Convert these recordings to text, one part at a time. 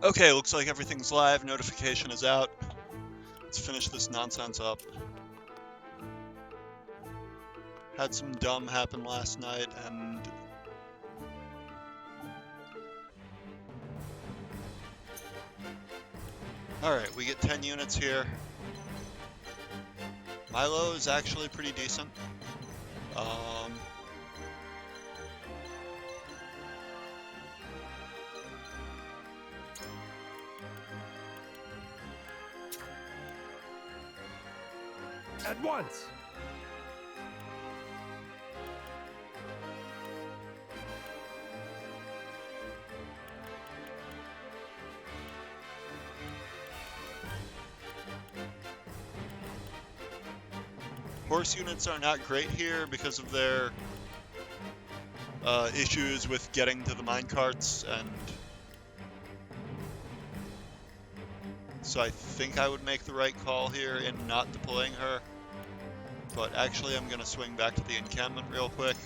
Okay, looks like everything's live. Notification is out. Let's finish this nonsense up. Had some dumb happen last night, and alright, we get 10 units here. Milo is actually pretty decent. At once! Horse units are not great here because of their issues with getting to the minecarts, and so I think I would make the right call here in not deploying her. But actually I'm going to swing back to the encampment real quick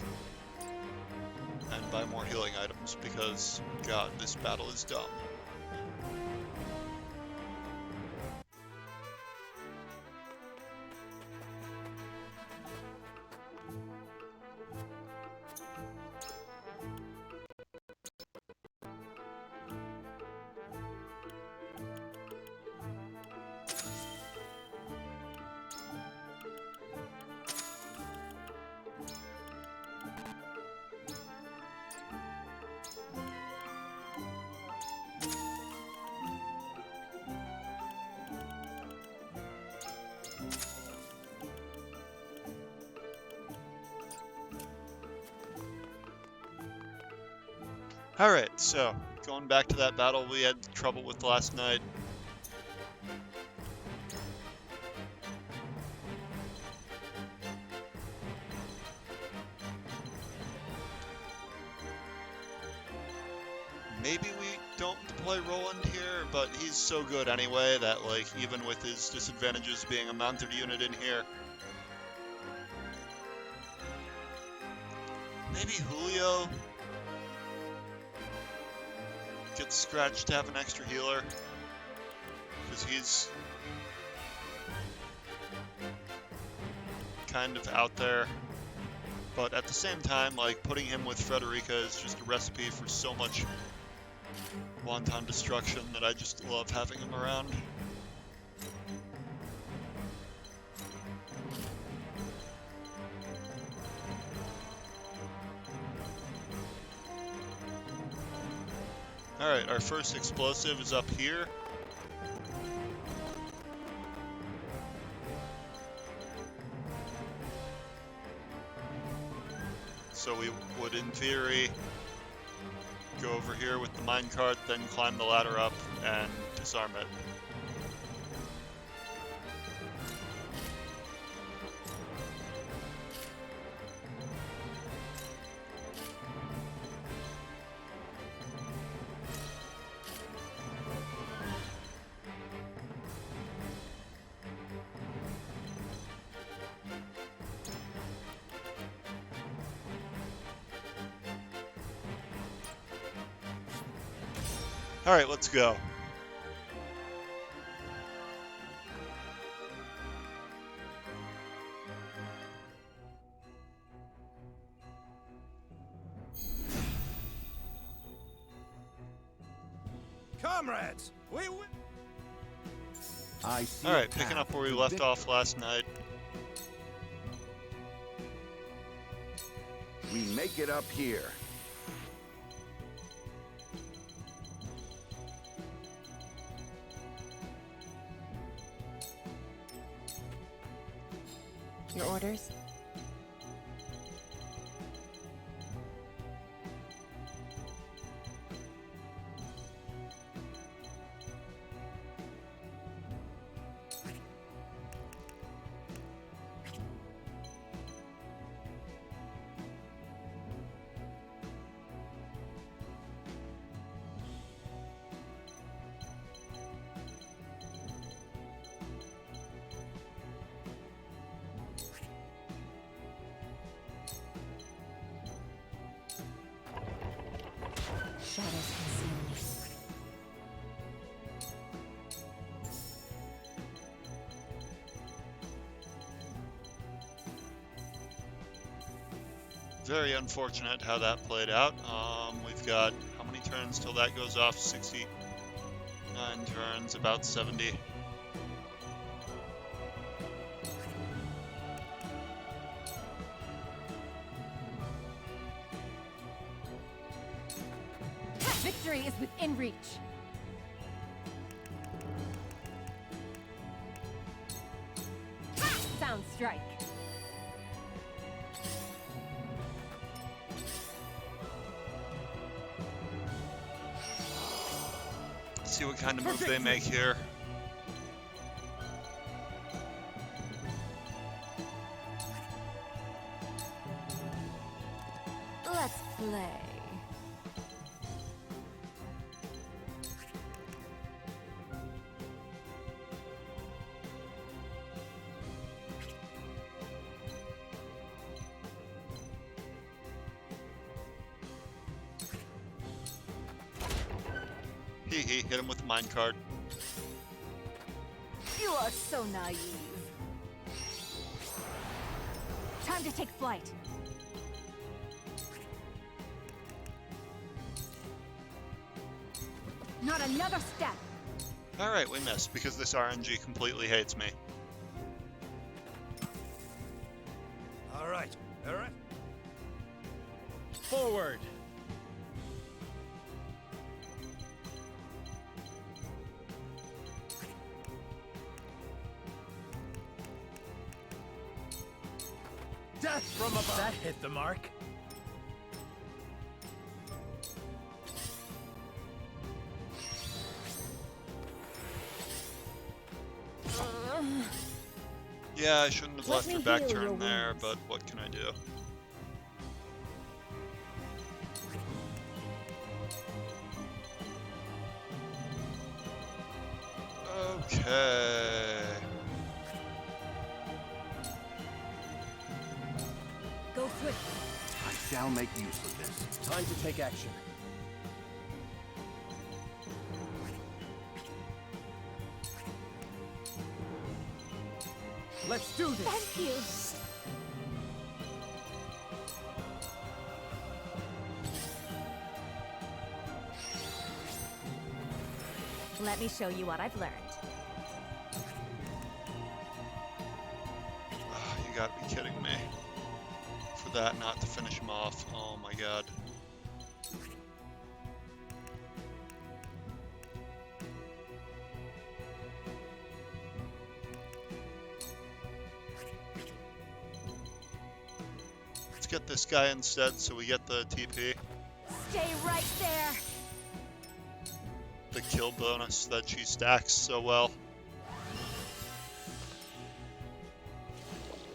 and buy more healing items because, god, this battle is dumb. Alright, so, going back to that battle we had trouble with last night. Maybe we don't deploy Roland here, but he's so good anyway that, like, even with his disadvantages being a mounted unit in here. Maybe Julio gets scratched to have an extra healer, because he's kind of out there. But at the same time, like, putting him with Frederica is just a recipe for so much wanton destruction that I just love having him around. Alright, our first explosive is up here. So we would, in theory, go over here with the minecart, then climb the ladder up and disarm it. Alright, let's go. Comrades, we I see. Alright, picking up where we left off last night. We make it up here. Your orders? Shadows conceal me. very unfortunate how that played out. We've got how many turns till that goes off? 69 turns, about 70. Victory is within reach. Sound strike. See what kind of move they make here. Let's play. Hee, hit him with the minecart. You are so naive. Time to take flight. Not another step. Alright, we missed because this RNG completely hates me. All right. All right. Forward! Death from above. That hit the mark. Yeah, I shouldn't have Let left me her back heal your turn there, wounds. but what can I do? Okay. Go swiftly. I shall make use of this. Time to take action. Let's do this! Thank you. Let me show you what I've learned. Ah, you gotta be kidding me. For that not to finish him off. Oh my god. Let's get this guy instead so we get the TP. Stay right there. The kill bonus that she stacks so well.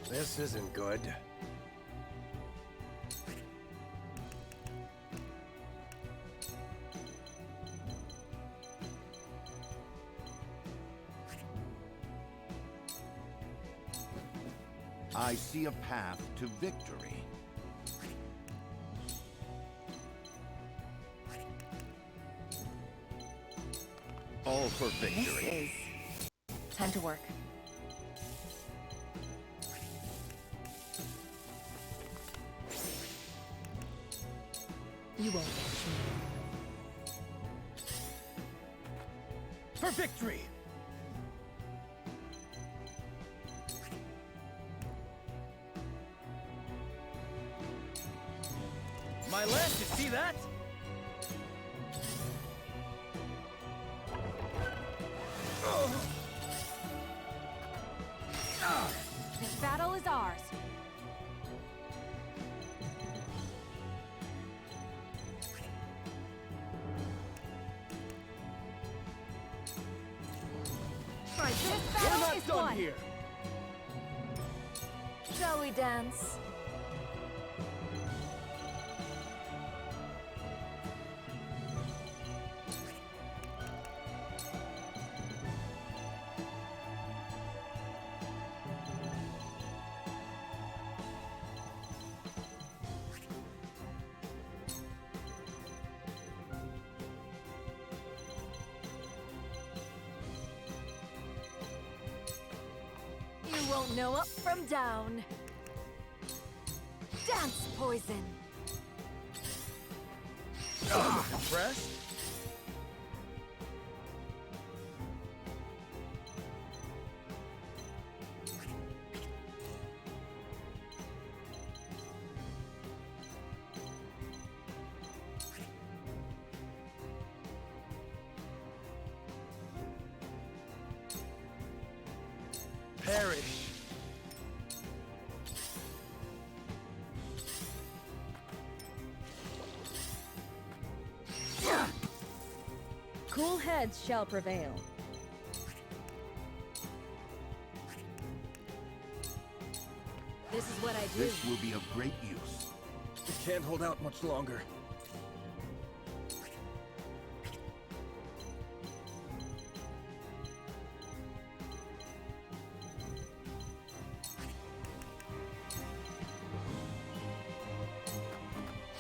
This isn't good. I see a path to victory. All for victory. Time to work. You won't catch me. For victory! My lance, you see that? This battle is ours. This We're battle not is done won. here! Shall we dance? You won't know up from down. Dance poison. Impressed? Perish. Cool heads shall prevail. This is what I do. This will be of great use. We can't hold out much longer.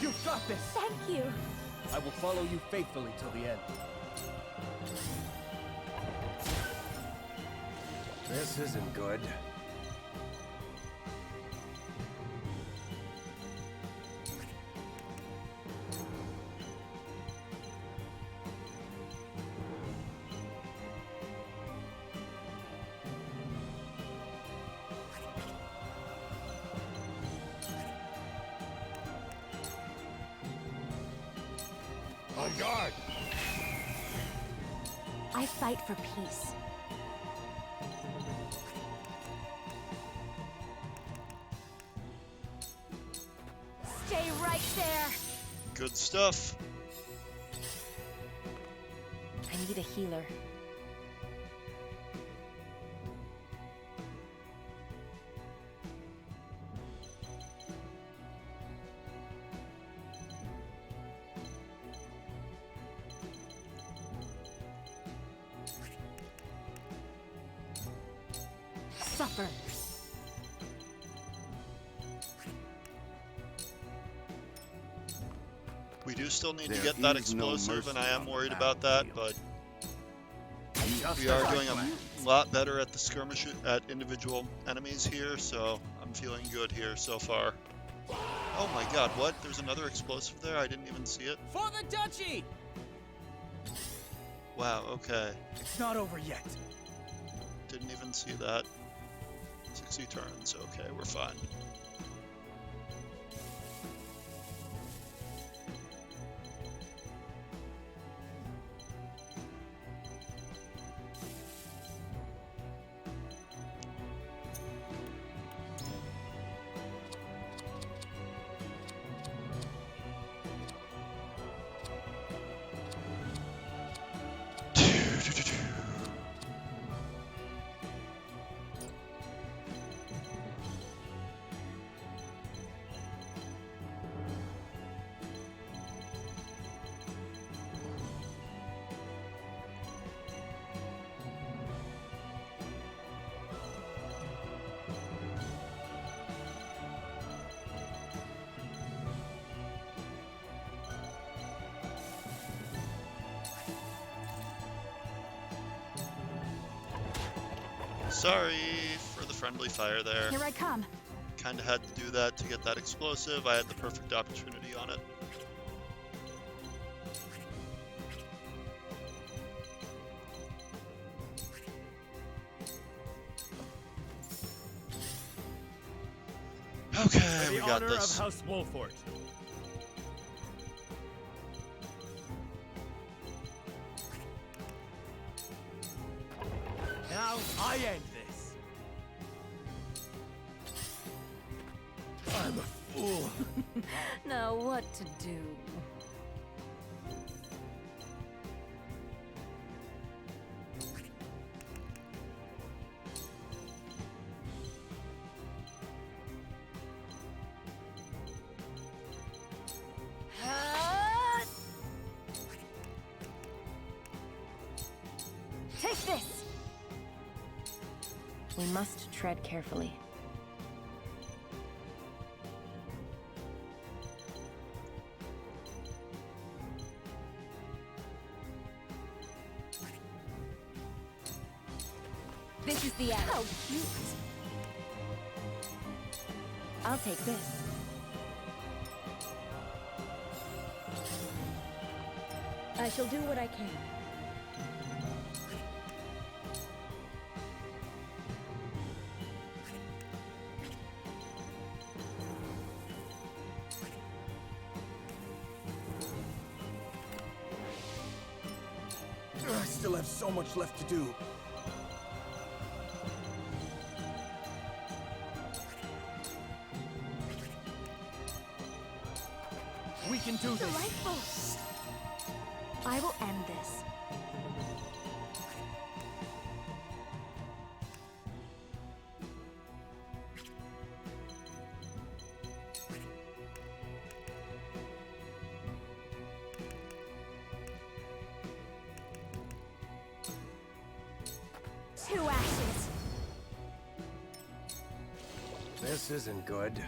You've got this! Thank you. I will follow you faithfully till the end. This isn't good. On guard! I fight for peace. Stay right there. Good stuff. I need a healer. Suffer. We do still need to There get that is no explosive, and I mercy am on the worried about that, but battlefield. Just we are as I doing planned. a lot better at the skirmish at individual enemies here, so I'm feeling good here so far. Oh my god, what? There's another explosive there? I didn't even see it. For the duchy! Wow, okay. It's not over yet. Didn't even see that. 60 turns, okay, we're fine. Sorry for the friendly fire there. Here I come. Kinda had to do that to get that explosive. I had the perfect opportunity on it. Okay, we got this. House Wolfort. Now I end this. I'm a fool. Now what to do? Take this! We must tread carefully. This is the end. How cute. I'll take this. I shall do what I can. I still have so much left to do. We can do this. Delightful. I will end this. Two ashes. This isn't good.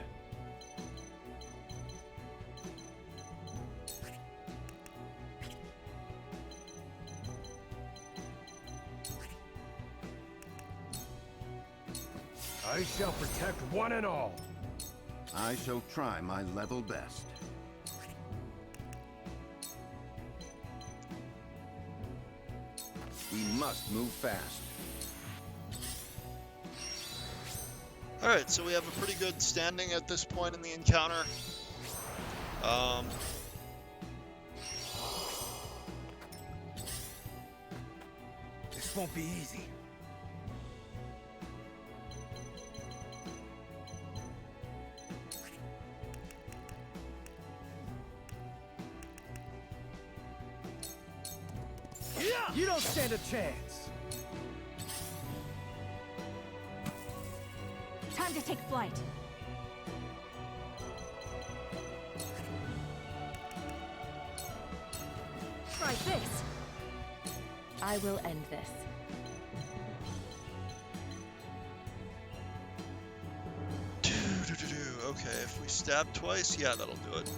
I shall protect one and all. I shall try my level best. We must move fast. Alright, so we have a pretty good standing at this point in the encounter. This won't be easy. You don't stand a chance. Time to take flight. Try this. I will end this. Okay, if we stab twice, yeah, that'll do it.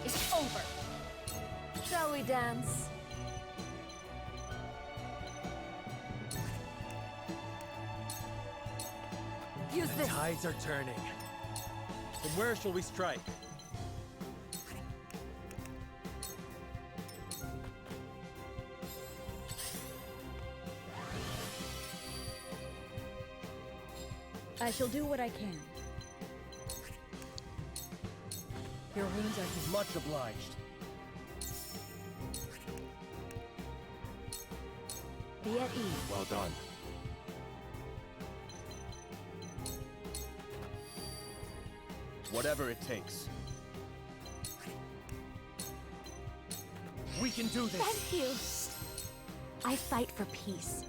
It's over. Shall we dance? Use The this. tides are turning. But where shall we strike? I shall do what I can. Your wounds are Much obliged. be at ease. Well done. Whatever it takes. We can do this. Thank you. I fight for peace.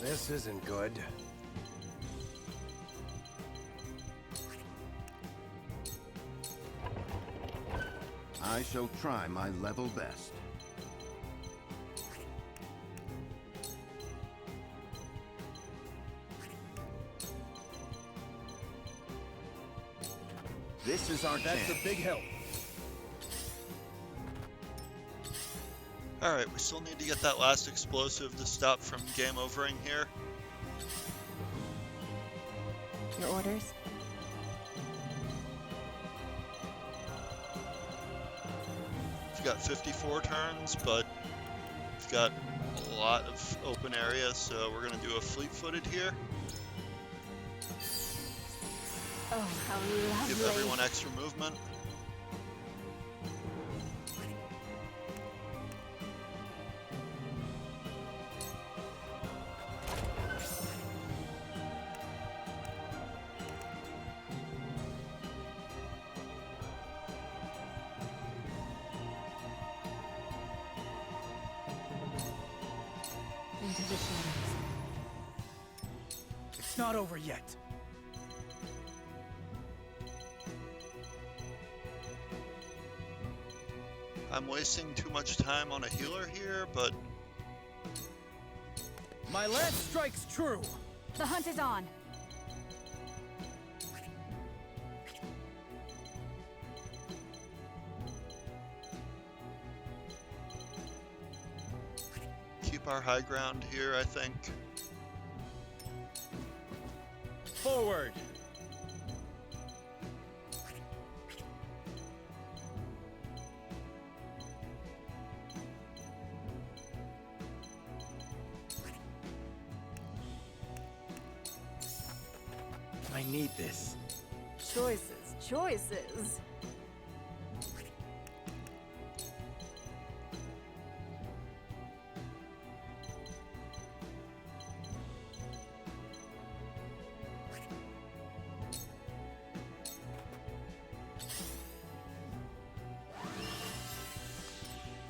This isn't good. I shall try my level best. This is our That's chance. a big help. Alright, we still need to get that last explosive to stop from game overing here. Your orders? We've got 54 turns, but we've got a lot of open area, so we're gonna do a fleet-footed here. Oh, how lovely. Give everyone extra movement. Into the shadows. It's not over yet. I'm wasting too much time on a healer here, but My lance strikes true. The hunt is on. keep our high ground here, I think. Forward! I need this. Choices, choices.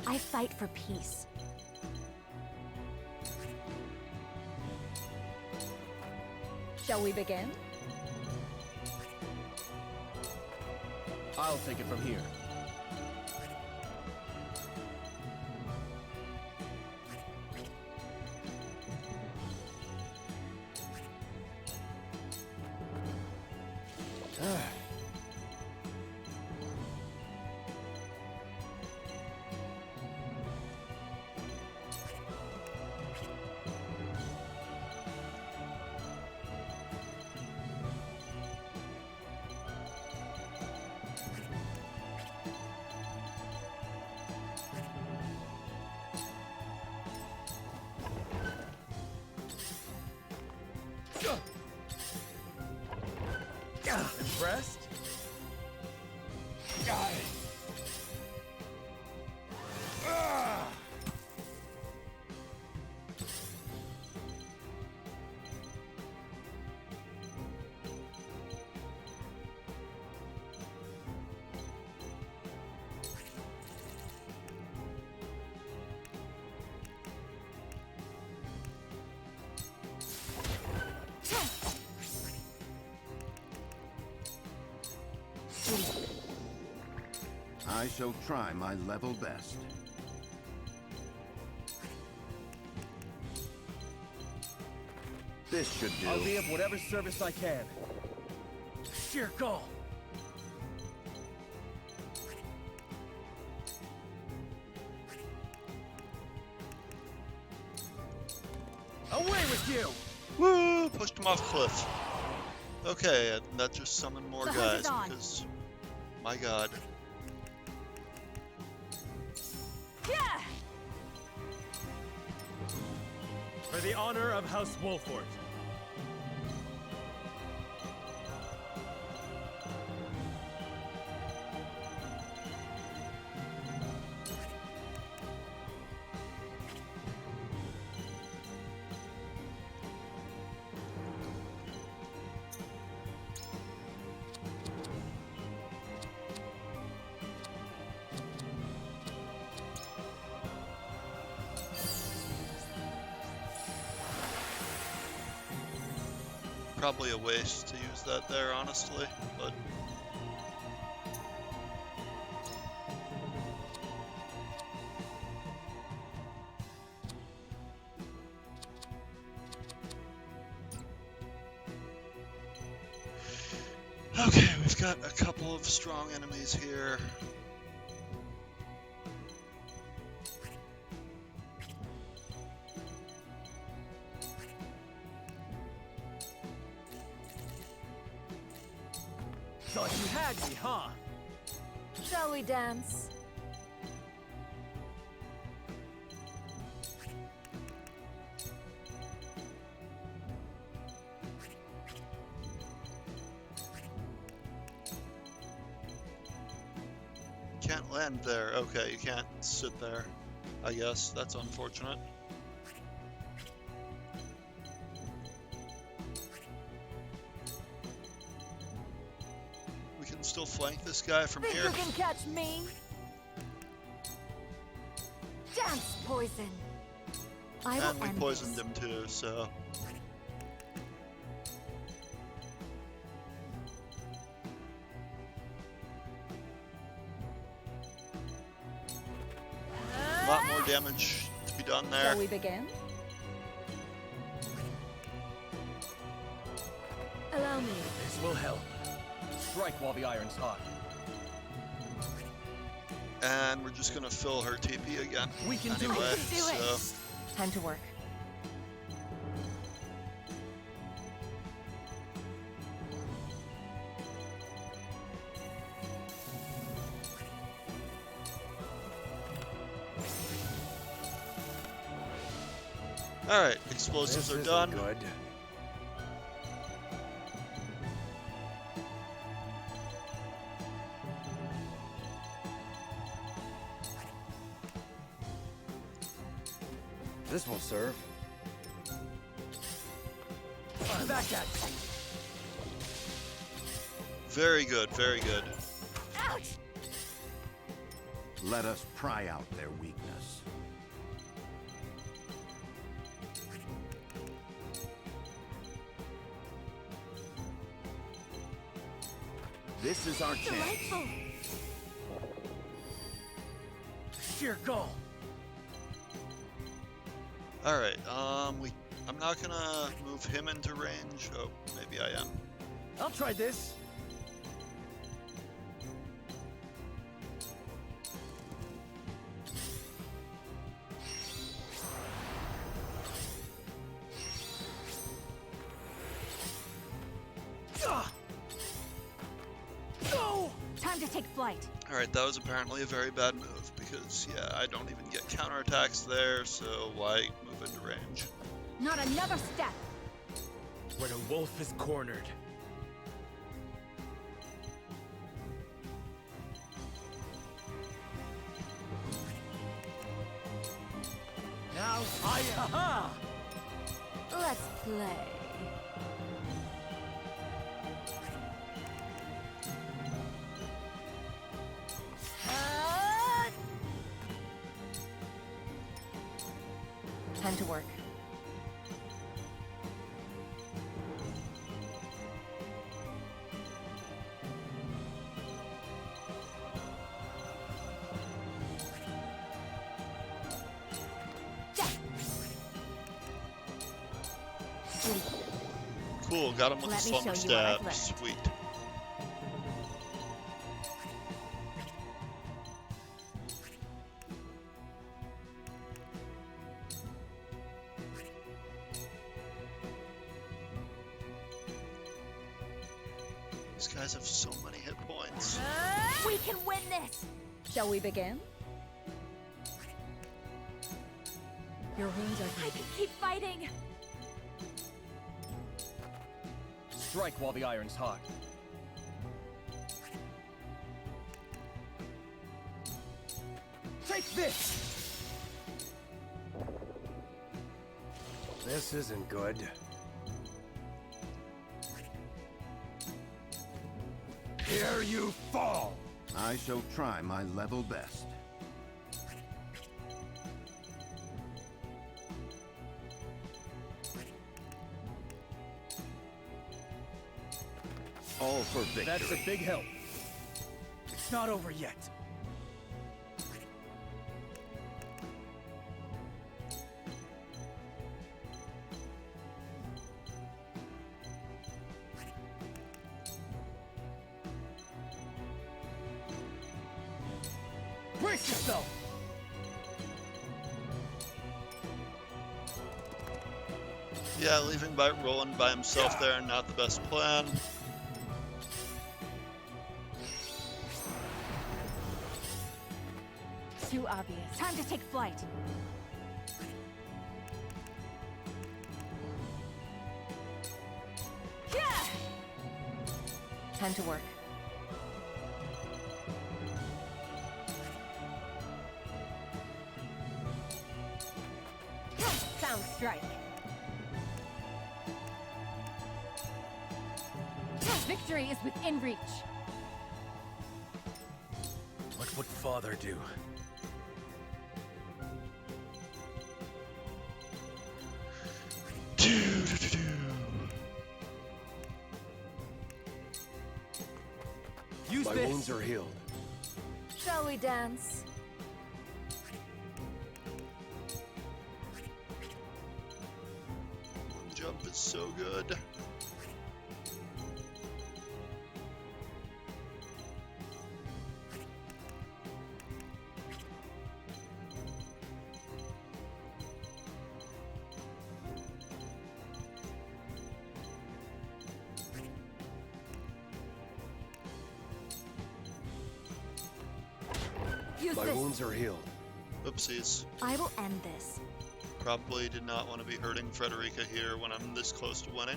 I fight for peace. Shall we begin? I'll take it from here. Impressed? I shall try my level best. This should do. I'll be of whatever service I can. Sheer goal. Away with you! Woo! Pushed him off cliff. Okay, and that just summoned more The hunt guys is on. because, my god. Yeah! For the honor of House Wolford. Probably a waste to use that there, honestly, but okay, we've got a couple of strong enemies here. Thought you had me, huh? Shall we dance? Can't land there. Okay, you can't sit there. I guess that's unfortunate. We can still flank this guy from Think here. you can catch me? Dance, poison. I will And we end poisoned this. him too, so. A lot more damage to be done there. Shall we begin? Allow me. This will help. Strike while the iron's hot. And we're just gonna fill her TP again. We can do Anyway, it. Do it. so Time to work. Alright, explosives This are isn't done. good. This will serve. Back at you. Very good, very good. Ouch! Let us pry out their weakness. This is our chance. Delightful. Sheer goal. Alright, I'm not gonna move him into range. Oh, maybe I am. I'll try this. No! Time to take flight. Alright, that was apparently a very bad move, because, yeah, I don't even get counterattacks there, so why move into range? Not another step. Where the wolf is cornered. Now I aha! Let's play. Time to work. Cool, got him with Let the me slumber show you what I've stab. learned. Sweet. These guys have so many hit points. We can win this! Shall we begin? Your wounds are... I can keep fighting! Strike while the iron's hot. Take this! This isn't good. Here you fall! I shall try my level best. All for victory. That's a big help. It's not over yet. Brace yourself! Yeah, leaving by Roland by himself there, not the best plan. Too obvious. Time to take flight. Yeah! Time to work. Sound strike. Victory is within reach. What would father do? Use My this. wounds are healed. Shall we dance? Jump is so good. Use My this. wounds are healed. Oopsies. I will end this. Probably did not want to be hurting Frederica here when I'm this close to winning.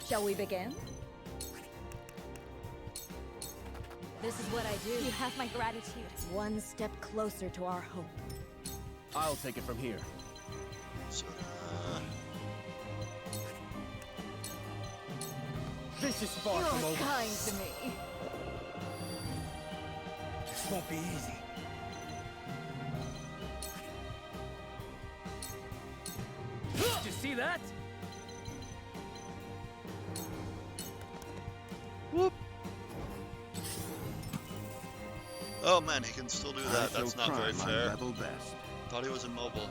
Shall we begin? This is what I do. You have my gratitude. One step closer to our hope. I'll take it from here. So, This is far You're from over. kind to me. This won't be easy. Did you see that? whoop. Oh man, he can still do that. I That's shall not try very my fair. level best. Thought he was immobile.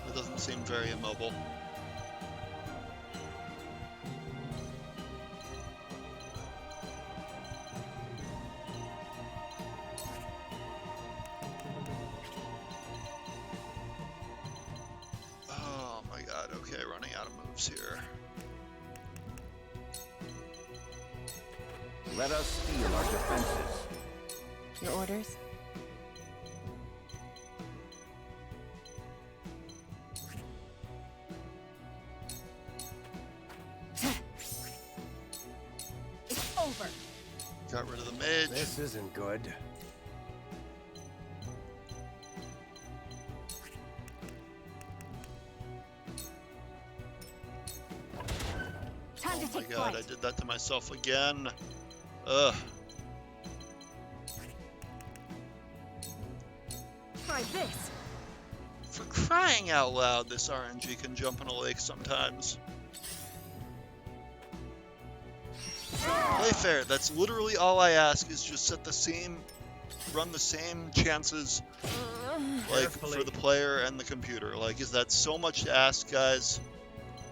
That doesn't seem very immobile. Oh my god, okay, running out of moves here. Let us steel our defenses. Your orders? It's over. Got rid of the mage. This isn't good. Time to Oh my take god, I flight. did that to myself again. Ugh. Try this. For crying out loud, this RNG can jump in a lake sometimes. Play fair. That's literally all I ask, is just run the same chances, like, for the player and the computer. Like, is that so much to ask, guys?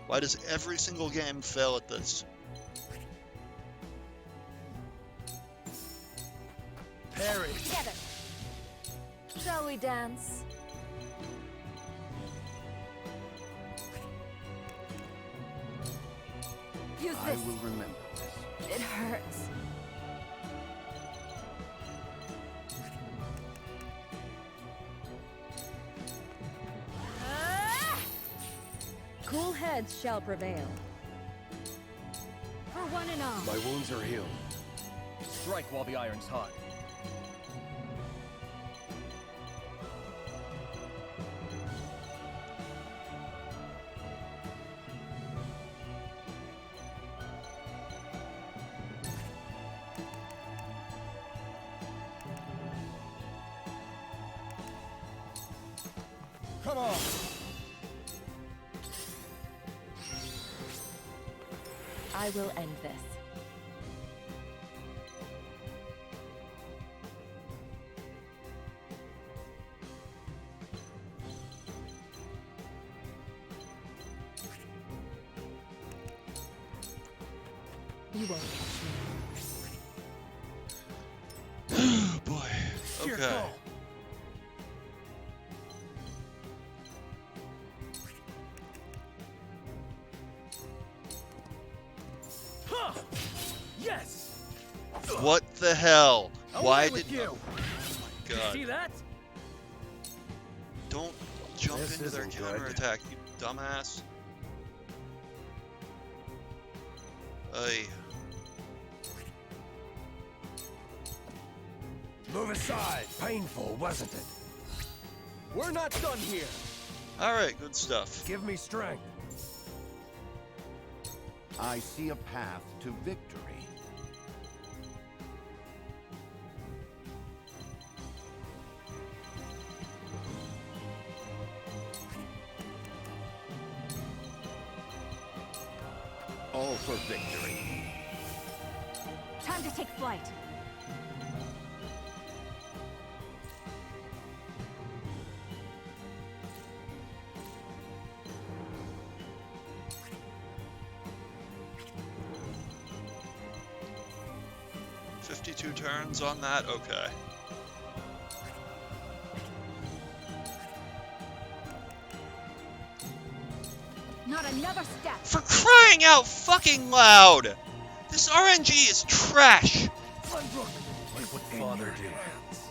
Why does every single game fail at this? Parry. Together. Shall we dance? Use I this. will remember this. It hurts. Cool heads shall prevail. For one and all. My wounds are healed. Strike while the iron's hot. Come on. I will end this. You won't catch me. Oh boy. Here, Okay. go. Huh! Yes! What the hell? Why Away with did? you! Oh my god! See that? Don't jump This into their isn't good. counterattack, you dumbass. Ay. Move aside. Painful, wasn't it? We're not done here! Alright, good stuff. Give me strength. I see a path to victory. All for victory. Time to take flight. $52 turns on that? Okay. Not another step. For crying out fucking loud! This RNG is trash! Glenbrook Like is what in Father your did. hands.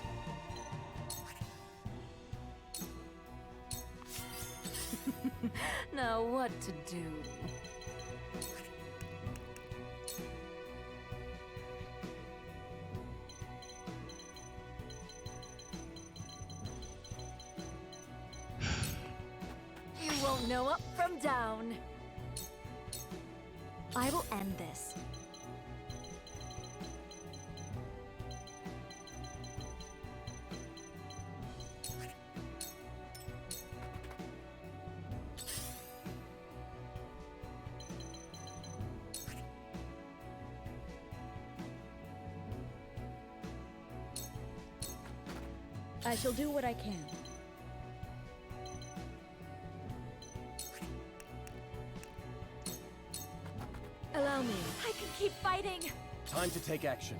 Now what to do? You won't know up from down. I will end this. I shall do what I can. Allow me. I can keep fighting. Time to take action.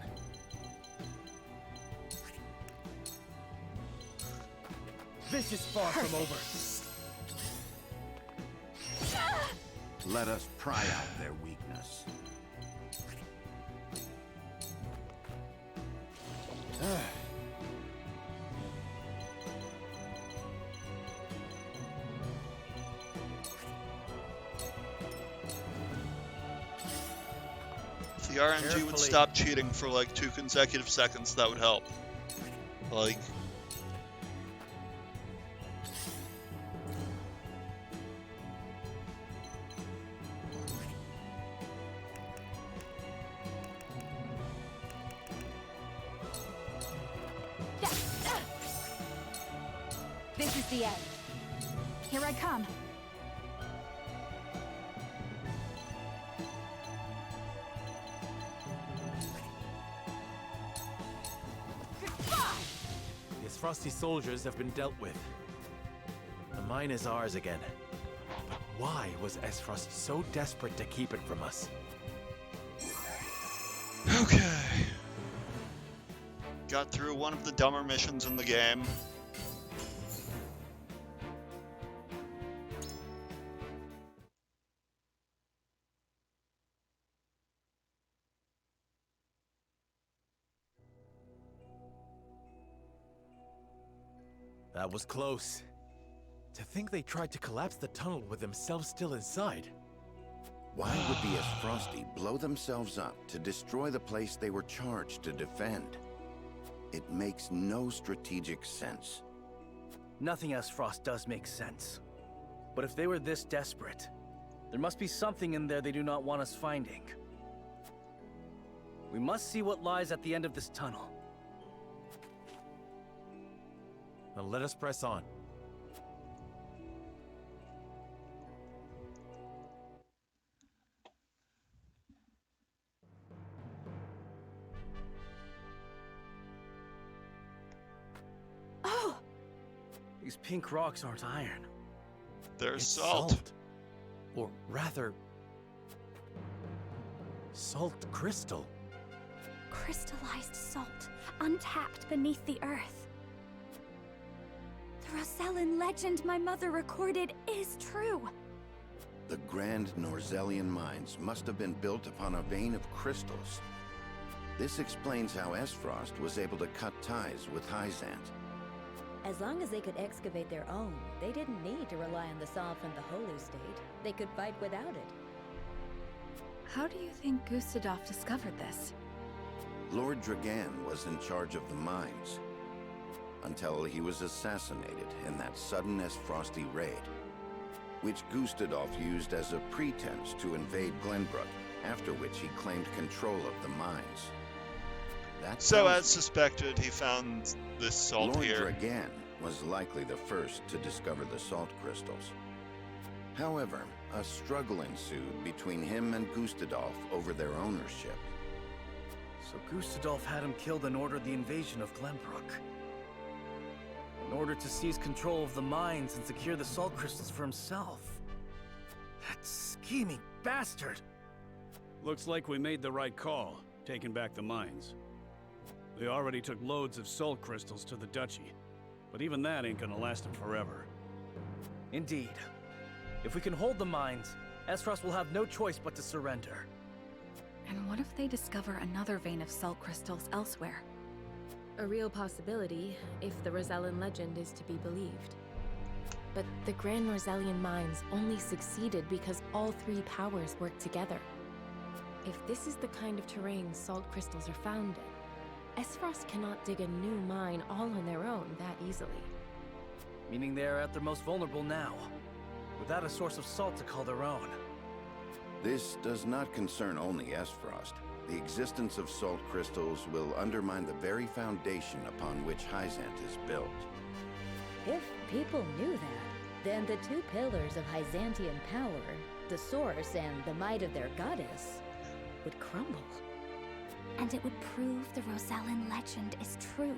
This is far from over. Let us pry out their weakness. If the RNG would Carefully. stop cheating for like 2 consecutive seconds, that would help. Like, This is the end. Here I come. These frosty soldiers have been dealt with. The mine is ours again. But why was Esfrost so desperate to keep it from us? okay. Got through one of the dumber missions in the game. That was close. To think they tried to collapse the tunnel with themselves still inside. Why would the Esfrosti blow themselves up to destroy the place they were charged to defend? It makes no strategic sense. Nothing Esfrost does make sense. But if they were this desperate, there must be something in there they do not want us finding. We must see what lies at the end of this tunnel. Now let us press on. Oh! These pink rocks aren't iron. There's It's salt. Or rather, salt crystal. Crystallized salt, untapped beneath the earth. The Rosellan legend my mother recorded is true. The Grand Norzellian mines must have been built upon a vein of crystals. This explains how Esfrost was able to cut ties with Hyzant. As long as they could excavate their own, they didn't need to rely on the salt from the Holy State. They could fight without it. How do you think Gustadolf discovered this? Lord Dragan was in charge of the mines, until he was assassinated in that sudden Esfrosti raid, which Gustadolf used as a pretense to invade Glenbrook, after which he claimed control of the mines. That So, tells as suspected, he found this salt Lord here. Dragan was likely the first to discover the salt crystals. However, a struggle ensued between him and Gustadolf over their ownership. So Gustadolf had him killed and ordered the invasion of Glenbrook. In order to seize control of the mines and secure the salt crystals for himself. That scheming bastard! Looks like we made the right call, taking back the mines. They already took loads of salt crystals to the Duchy, but even that ain't gonna last them forever. Indeed. If we can hold the mines, Esros will have no choice but to surrender. And what if they discover another vein of salt crystals elsewhere? A real possibility, if the Rosellan legend is to be believed. But the Grand Norzellian mines only succeeded because all three powers worked together. If this is the kind of terrain salt crystals are found in, Esros cannot dig a new mine all on their own that easily. Meaning they are at their most vulnerable now, without a source of salt to call their own. This does not concern only Esfrost. The existence of salt crystals will undermine the very foundation upon which Hyzant is built. If people knew that, then the two pillars of Hyzantian power, the source and the might of their goddess, would crumble. And it would prove the Rosellan legend is true.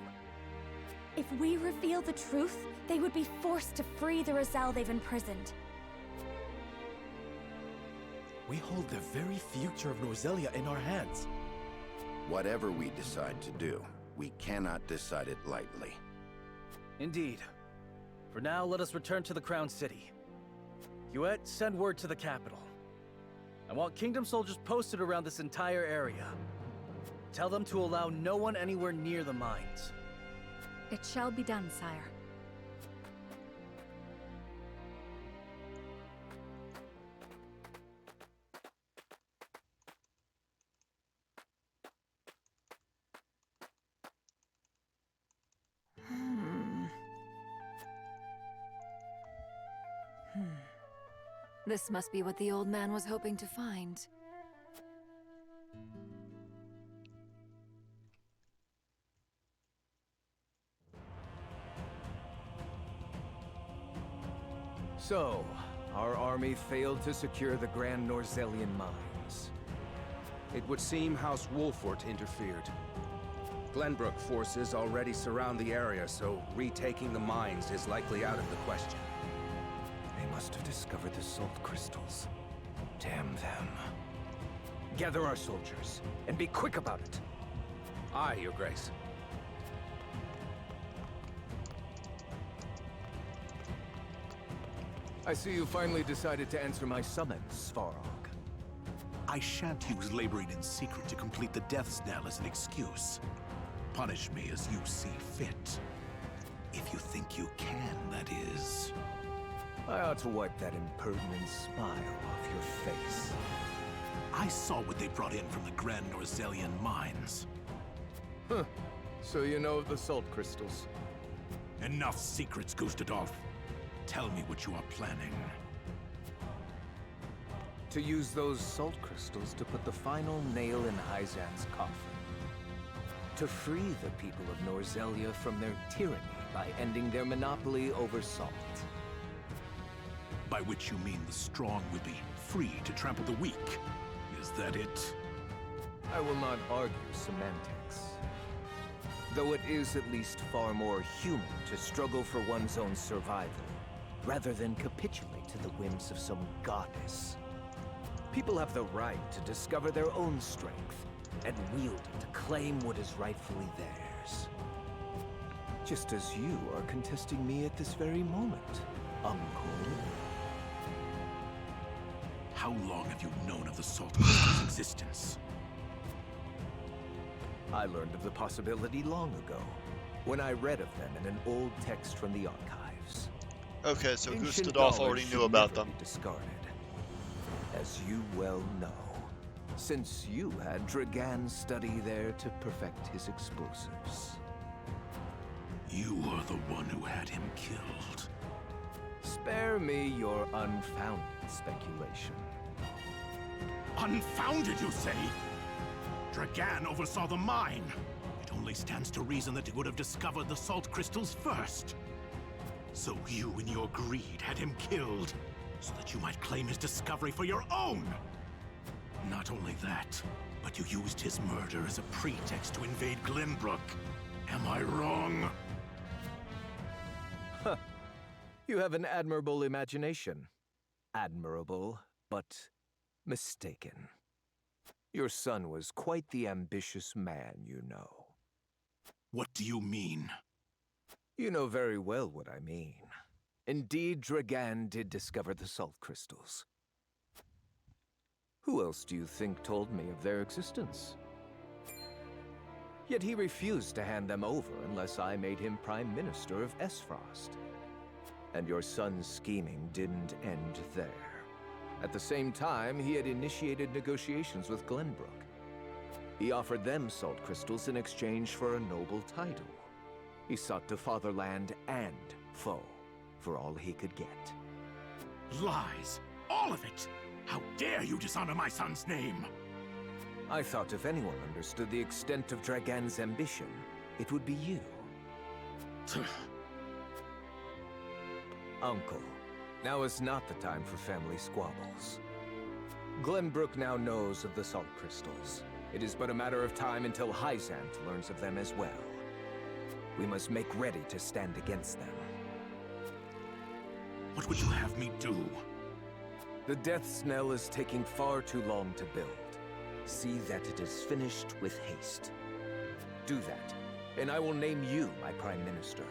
If we reveal the truth, they would be forced to free the Roselle they've imprisoned. We hold the very future of Norzellia in our hands. Whatever we decide to do, we cannot decide it lightly. Indeed. For now, let us return to the Crown City. Huet, send word to the capital. I want Kingdom soldiers posted around this entire area. Tell them to allow no one anywhere near the mines. It shall be done, sire. This must be what the old man was hoping to find. So, our army failed to secure the Grand Norzellian mines. It would seem House Wolfort interfered. Glenbrook forces already surround the area, so retaking the mines is likely out of the question. They must have discovered the salt crystals. Damn them. Gather our soldiers, and be quick about it. Aye, Your Grace. I see you finally decided to answer my summons, Svarog. I shan't use laboring in secret to complete the death's knell as an excuse. Punish me as you see fit. If you think you can, that is. I ought to wipe that impertinent smile off your face. I saw what they brought in from the Grand Norzellian mines. Huh. So you know of the salt crystals? Enough secrets, Gustadolf. Tell me what you are planning. To use those salt crystals to put the final nail in Hyzant's coffin. To free the people of Norzellia from their tyranny by ending their monopoly over salt. By which you mean the strong will be free to trample the weak. Is that it? I will not argue semantics. Though it is at least far more human to struggle for one's own survival, rather than capitulate to the whims of some goddess. People have the right to discover their own strength, and wield it to claim what is rightfully theirs. Just as you are contesting me at this very moment, Uncle. How long have you known of the salt crystal's existence? I learned of the possibility long ago, when I read of them in an old text from the archives. Okay, so Ancient Gustadolf already knowledge knew should about never them. be discarded, as you well know, since you had Dragan study there to perfect his explosives. You are the one who had him killed. Spare me your unfounded speculation. Unfounded, you say? Dragan oversaw the mine. It only stands to reason that he would have discovered the salt crystals first. So you, in your greed, had him killed, so that you might claim his discovery for your own! Not only that, but you used his murder as a pretext to invade Glenbrook. Am I wrong? Huh. You have an admirable imagination. Admirable, but mistaken. Your son was quite the ambitious man, you know. What do you mean? You know very well what I mean. Indeed, Dragan did discover the salt crystals. Who else do you think told me of their existence? Yet he refused to hand them over unless I made him Prime Minister of Esfrost. And your son's scheming didn't end there. At the same time, he had initiated negotiations with Glenbrook. He offered them salt crystals in exchange for a noble title. He sought to fatherland and foe for all he could get. Lies! All of it! How dare you dishonor my son's name! I thought if anyone understood the extent of Dragan's ambition, it would be you. Uncle, now is not the time for family squabbles. Glenbrook now knows of the salt crystals. It is but a matter of time until Hyzant learns of them as well. We must make ready to stand against them. What would you have me do? The Death's Knell is taking far too long to build. See that it is finished with haste. Do that, and I will name you my Prime Minister,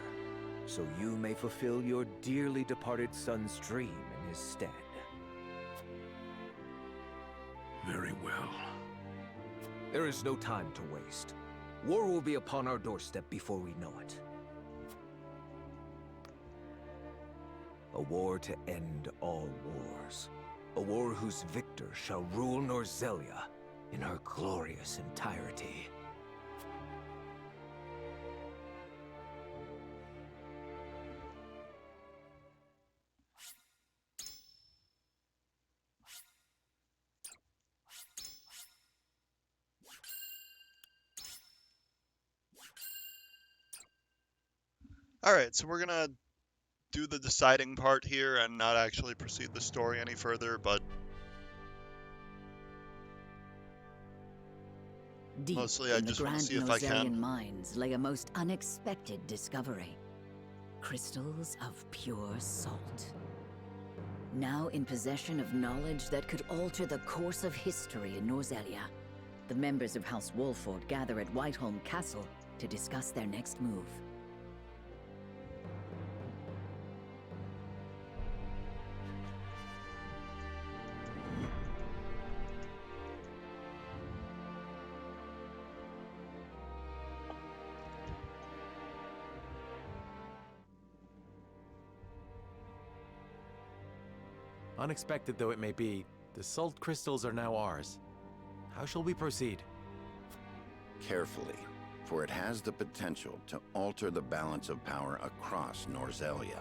so you may fulfill your dearly departed son's dream in his stead. Very well. There is no time to waste. War will be upon our doorstep before we know it. A war to end all wars. A war whose victor shall rule Norzelia in her glorious entirety. Alright, so we're gonna do the deciding part here and not actually proceed the story any further, but Deep mostly I in the just want to Grand see if I Norzelian can. mines lay a most unexpected discovery. Crystals of pure salt. Now in possession of knowledge that could alter the course of history in Norzelia, the members of House Wolford gather at Whiteholm Castle to discuss their next move. Unexpected though it may be, the salt crystals are now ours. How shall we proceed? Carefully, for it has the potential to alter the balance of power across Norzelia.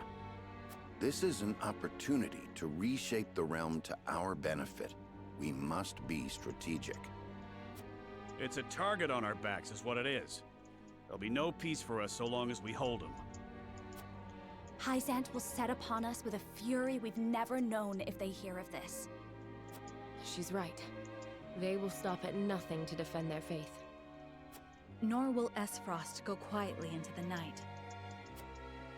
This is an opportunity to reshape the realm to our benefit. We must be strategic. It's a target on our backs is what it is. There'll be no peace for us so long as we hold them. Hyzant will set upon us with a fury we've never known if they hear of this. She's right. They will stop at nothing to defend their faith. Nor will Esfrost go quietly into the night.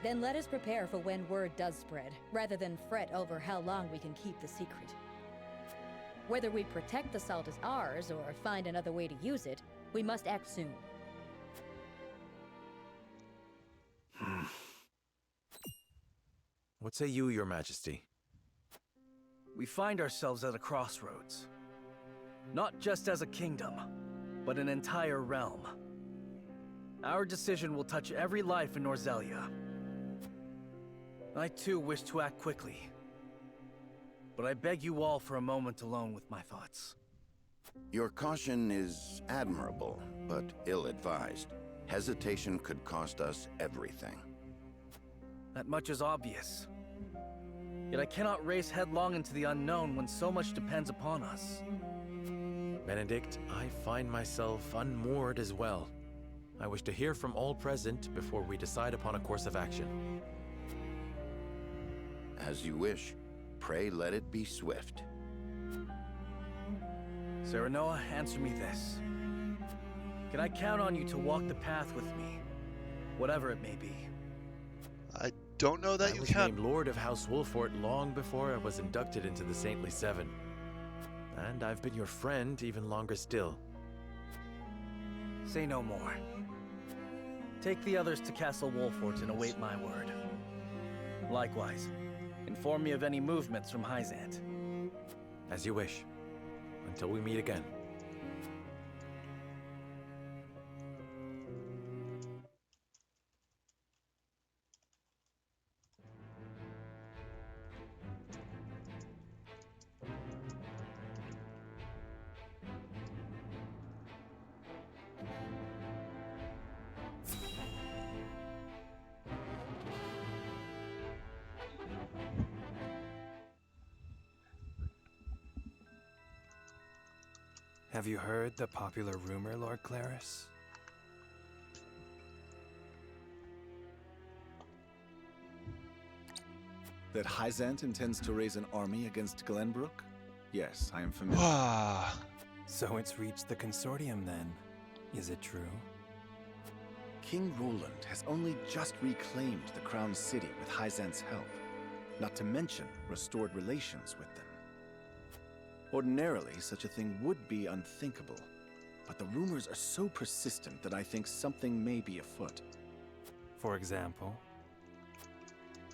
Then let us prepare for when word does spread, rather than fret over how long we can keep the secret. Whether we protect the salt as ours or find another way to use it, we must act soon. What say you, Your Majesty? We find ourselves at a crossroads. Not just as a kingdom, but an entire realm. Our decision will touch every life in Norzelia. I too wish to act quickly. But I beg you all for a moment alone with my thoughts. Your caution is admirable, but ill-advised. Hesitation could cost us everything. That much is obvious. Yet I cannot race headlong into the unknown when so much depends upon us. Benedict, I find myself unmoored as well. I wish to hear from all present before we decide upon a course of action. As you wish. Pray let it be swift. Serenoa, answer me this. Can I count on you to walk the path with me? Whatever it may be. I don't know that I you was can. named Lord of House Wolfort long before I was inducted into the Saintly Seven. And I've been your friend even longer still. Say no more. Take the others to Castle Wolfort and await my word. Likewise. Inform me of any movements from Hyzant. As you wish. Until we meet again. Have you heard the popular rumor, Lord Claris? That Hyzant intends to raise an army against Glenbrook? Yes, I am familiar. So it's reached the consortium then. Is it true? King Roland has only just reclaimed the Crown City with Hyzant's help, not to mention restored relations with them. Ordinarily, such a thing would be unthinkable, but the rumors are so persistent that I think something may be afoot. For example?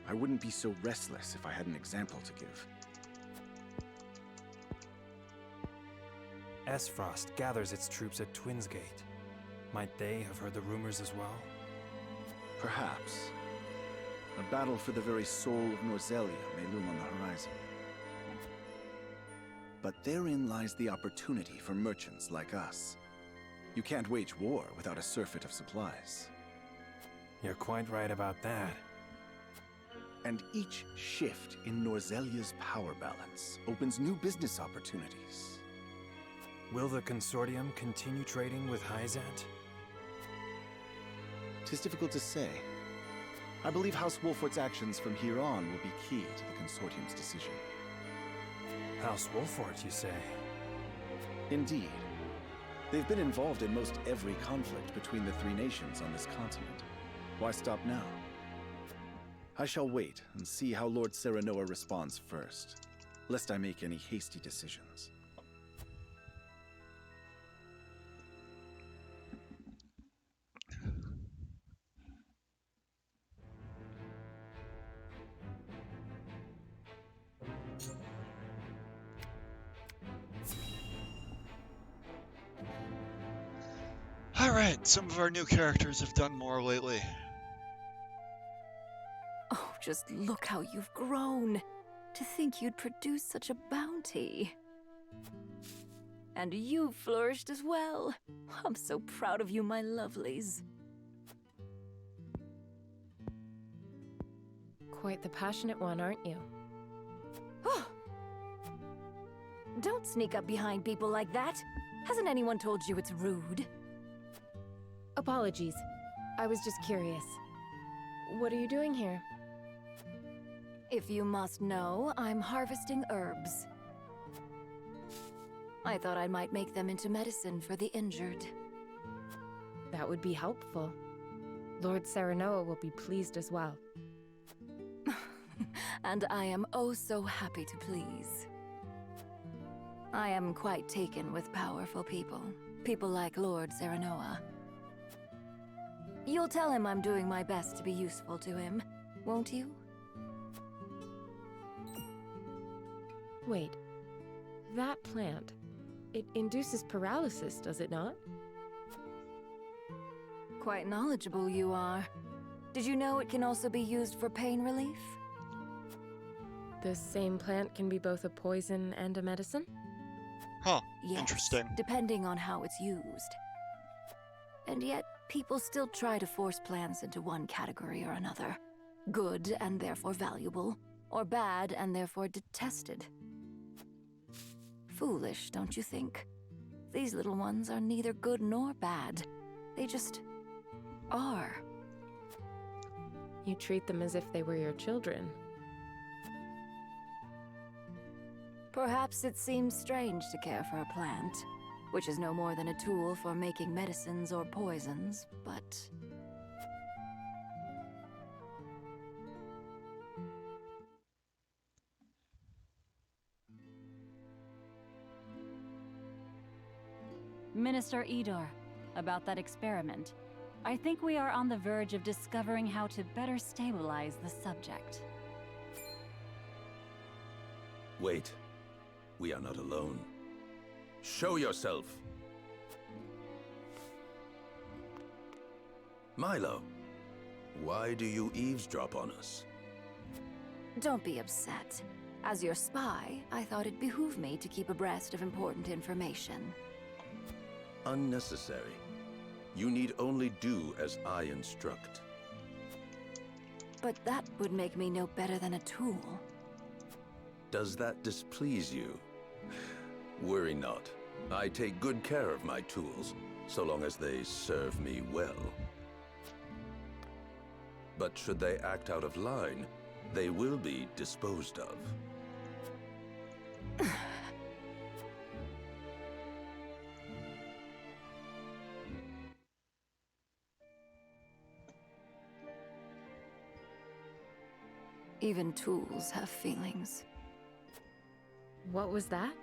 I wouldn't be so restless if I had an example to give. Esfrost gathers its troops at Twinsgate. Might they have heard the rumors as well? Perhaps. A battle for the very soul of Norzelia may loom on the horizon. But therein lies the opportunity for merchants like us. You can't wage war without a surfeit of supplies. You're quite right about that. And each shift in Norzelia's power balance opens new business opportunities. Will the consortium continue trading with Hyzant? 'Tis difficult to say. I believe House Wolfort's actions from here on will be key to the consortium's decision. House Wolfort, you say? Indeed. They've been involved in most every conflict between the three nations on this continent. Why stop now? I shall wait and see how Lord Serenoa responds first, lest I make any hasty decisions. Alright, some of our new characters have done more lately. Oh, just look how you've grown. To think you'd produce such a bounty. And you've flourished as well. I'm so proud of you, my lovelies. Quite the passionate one, aren't you? Don't sneak up behind people like that. Hasn't anyone told you it's rude? Apologies. I was just curious. What are you doing here? If you must know, I'm harvesting herbs. I thought I might make them into medicine for the injured. That would be helpful. Lord Serenoa will be pleased as well. And I am oh so happy to please. I am quite taken with powerful people. People like Lord Serenoa. You'll tell him I'm doing my best to be useful to him, won't you? Wait. That plant. It induces paralysis, does it not? Quite knowledgeable you are. Did you know it can also be used for pain relief? The same plant can be both a poison and a medicine? Huh, yes, interesting. Depending on how it's used. And yet, people still try to force plants into one category or another. Good and therefore valuable, or bad and therefore detested. Foolish, don't you think? These little ones are neither good nor bad. They just are. You treat them as if they were your children. Perhaps it seems strange to care for a plant, which is no more than a tool for making medicines or poisons, but... Minister Idor, about that experiment. I think we are on the verge of discovering how to better stabilize the subject. Wait. We are not alone. Show yourself! Milo, why do you eavesdrop on us? Don't be upset. As your spy, I thought it behooved me to keep abreast of important information. Unnecessary. You need only do as I instruct. But that would make me no better than a tool. Does that displease you? Worry not. I take good care of my tools, so long as they serve me well. But should they act out of line, they will be disposed of. Even tools have feelings. What was that?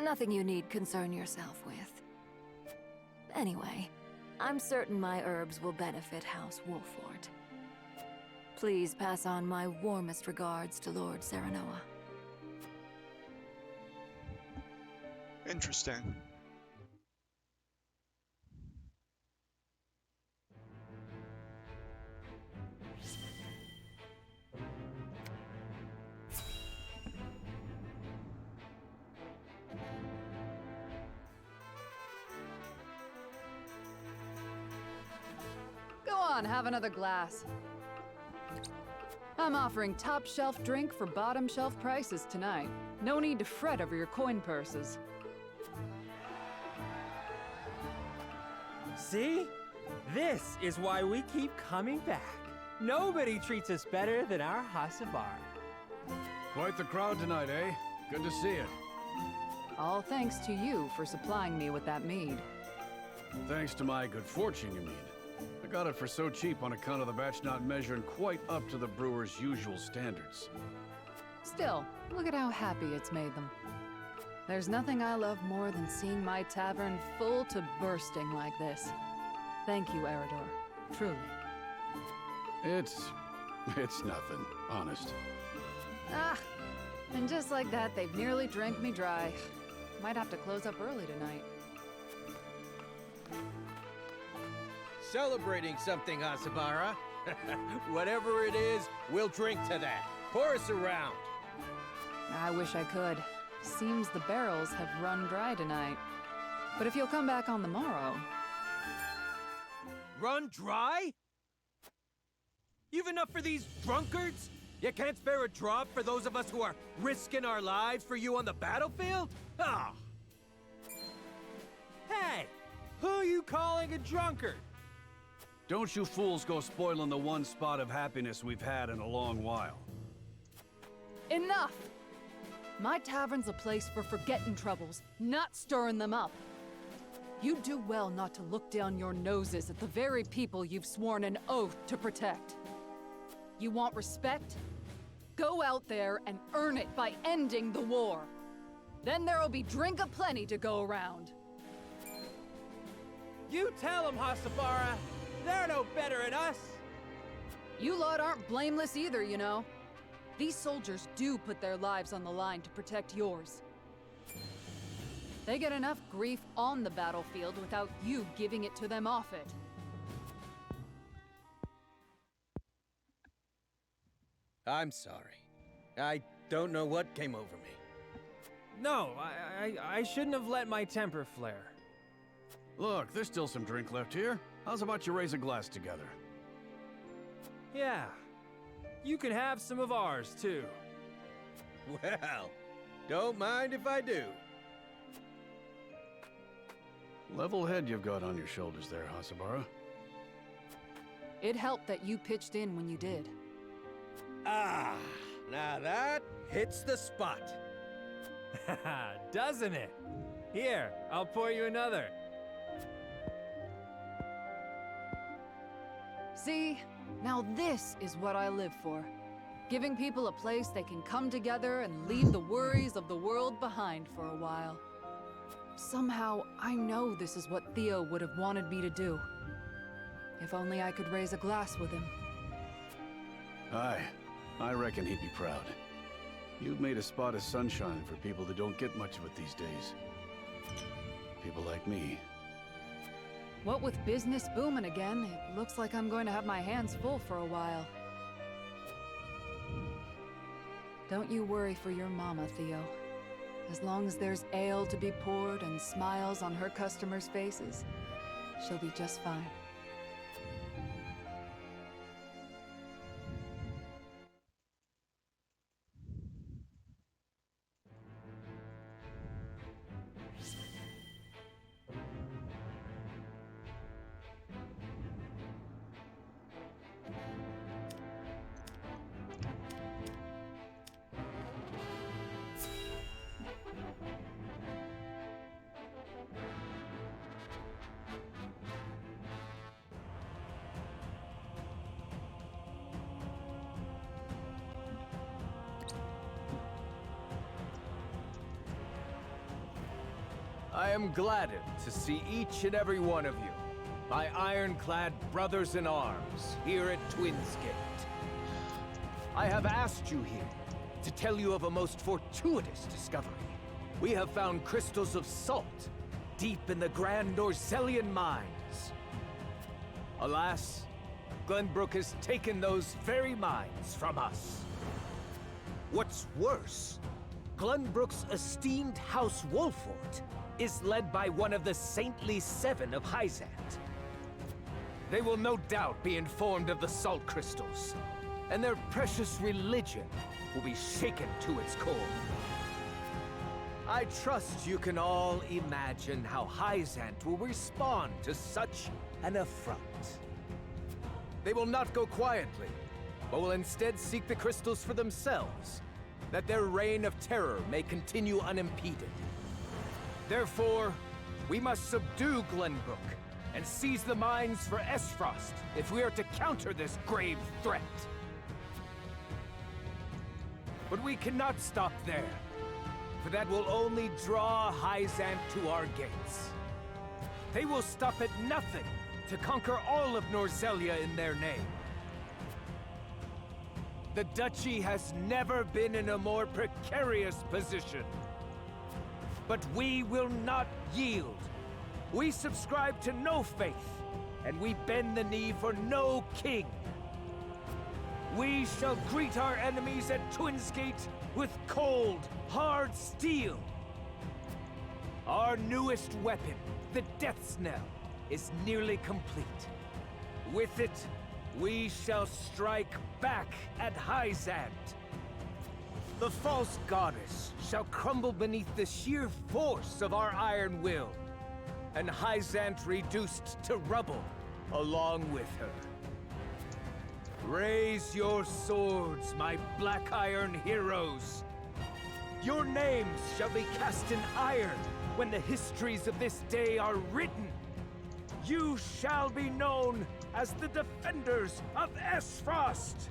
Nothing you need concern yourself with. Anyway, I'm certain my herbs will benefit House Wolfort. Please pass on my warmest regards to Lord Serenoa. Interesting. Go on, have another glass. I'm offering top shelf drink for bottom shelf prices tonight. No need to fret over your coin purses. See? This is why we keep coming back. Nobody treats us better than our Hasabara. Quite the crowd tonight, eh? Good to see it. All thanks to you for supplying me with that mead. Thanks to my good fortune, you mean. I got it for so cheap on account of the batch not measuring quite up to the brewer's usual standards. Still, look at how happy it's made them. There's nothing I love more than seeing my tavern full to bursting like this. Thank you, Eridor. Truly. It's nothing, honest. Ah, and just like that, they've nearly drank me dry. Might have to close up early tonight. Celebrating something, Hasabara. Whatever it is, we'll drink to that. Pour us around. I wish I could. Seems the barrels have run dry tonight. But if you'll come back on the morrow... Run dry? You've enough for these drunkards? You can't spare a drop for those of us who are risking our lives for you on the battlefield? Ah! Hey! Who are you calling a drunkard? Don't you fools go spoiling the one spot of happiness we've had in a long while. Enough! My tavern's a place for forgetting troubles, not stirring them up. You do well not to look down your noses at the very people you've sworn an oath to protect. You want respect? Go out there and earn it by ending the war. Then there'll be drink aplenty to go around. You tell them, Hasabara! They're no better than us! You lot aren't blameless either, you know. These soldiers do put their lives on the line to protect yours. They get enough grief on the battlefield without you giving it to them off it. I'm sorry. I don't know what came over me. No, I shouldn't have let my temper flare. Look, there's still some drink left here. How's about you raise a glass together? Yeah. You can have some of ours, too. Well, don't mind if I do. Level head you've got on your shoulders there, Hasabara. It helped that you pitched in when you did. Ah, now that hits the spot. Doesn't it? Here, I'll pour you another. See? Now this is what I live for. Giving people a place they can come together and leave the worries of the world behind for a while. Somehow, I know this is what Theo would have wanted me to do. If only I could raise a glass with him. Aye. I reckon he'd be proud. You've made a spot of sunshine for people that don't get much of it these days. People like me. What with business booming again, it looks like I'm going to have my hands full for a while. Don't you worry for your mama, Theo. As long as there's ale to be poured and smiles on her customers' faces, she'll be just fine. I am gladdened to see each and every one of you, my ironclad brothers in arms, here at Twins Gate. I have asked you here to tell you of a most fortuitous discovery. We have found crystals of salt deep in the Grand Norzelian mines. Alas, Glenbrook has taken those very mines from us. What's worse, Glenbrook's esteemed House Wolfort is led by one of the saintly seven of Hyzant. They will no doubt be informed of the salt crystals, and their precious religion will be shaken to its core. I trust you can all imagine how Hyzant will respond to such an affront. They will not go quietly, but will instead seek the crystals for themselves, that their reign of terror may continue unimpeded. Therefore, we must subdue Glenbrook and seize the mines for Esfrost if we are to counter this grave threat. But we cannot stop there, for that will only draw Hyzant to our gates. They will stop at nothing to conquer all of Norzelia in their name. The Duchy has never been in a more precarious position. But we will not yield. We subscribe to no faith, and we bend the knee for no king. We shall greet our enemies at Twins Gate with cold, hard steel. Our newest weapon, the Death's Knell, is nearly complete. With it, we shall strike back at Hyzant. The false goddess shall crumble beneath the sheer force of our iron will, and Hyzant reduced to rubble along with her. Raise your swords, my black iron heroes. Your names shall be cast in iron when the histories of this day are written. You shall be known as the defenders of Esfrost.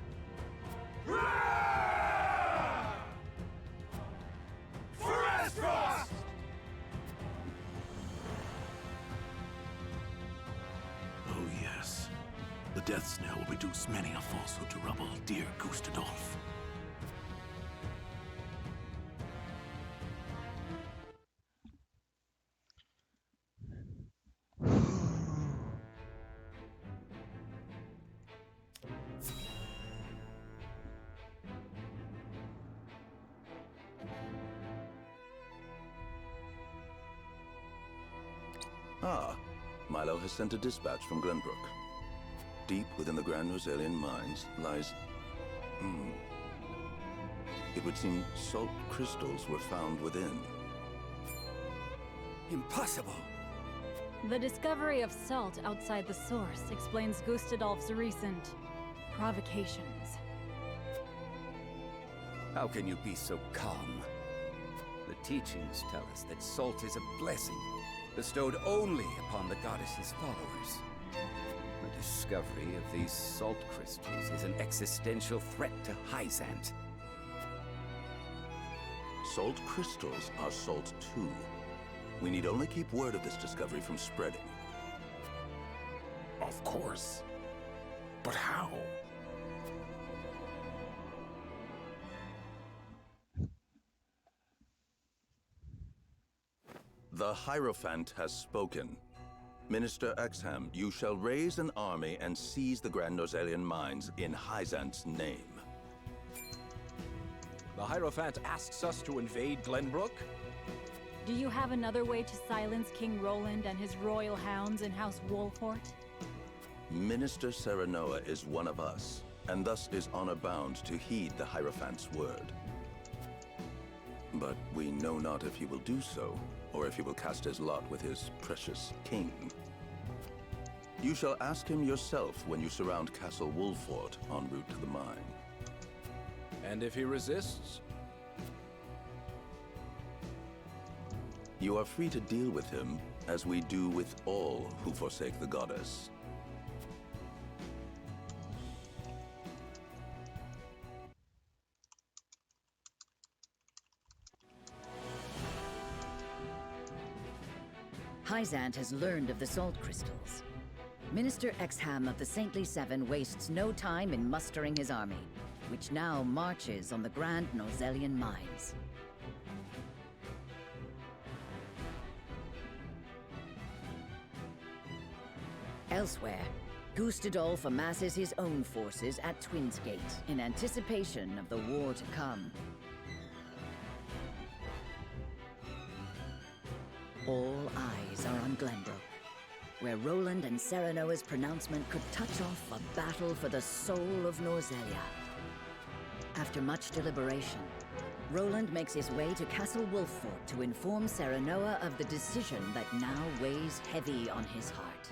For Esfrost! Oh yes. The Death's Knell will reduce many a falsehood to rubble, dear Gustadolf. Ah, Milo has sent a dispatch from Glenbrook. Deep within the Grand Norzelian mines lies... It would seem salt crystals were found within. Impossible! The discovery of salt outside the source explains Gustadolf's recent provocations. How can you be so calm? The teachings tell us that salt is a blessing, bestowed only upon the goddess's followers. The discovery of these salt crystals is an existential threat to Hyzant. Salt crystals are salt too. We need only keep word of this discovery from spreading. Of course. But how? The Hierophant has spoken. Minister Exham, you shall raise an army and seize the Grand Norzelian mines in Hyzant's name. The Hierophant asks us to invade Glenbrook? Do you have another way to silence King Roland and his royal hounds in House Wolfort? Minister Serenoa is one of us, and thus is honor-bound to heed the Hierophant's word. But we know not if he will do so, or if he will cast his lot with his precious king. You shall ask him yourself when you surround Castle Wolfort en route to the mine. And if he resists? You are free to deal with him, as we do with all who forsake the goddess. Hyzant has learned of the salt crystals. Minister Exham of the Saintly Seven wastes no time in mustering his army, which now marches on the Grand Norzelian mines. Elsewhere, Gustadolf amasses his own forces at Twinsgate in anticipation of the war to come. All eyes are on Glenbrook, where Roland and Serenoa's pronouncement could touch off a battle for the soul of Norzelia. After much deliberation, Roland makes his way to Castle Wolfort to inform Serenoa of the decision that now weighs heavy on his heart.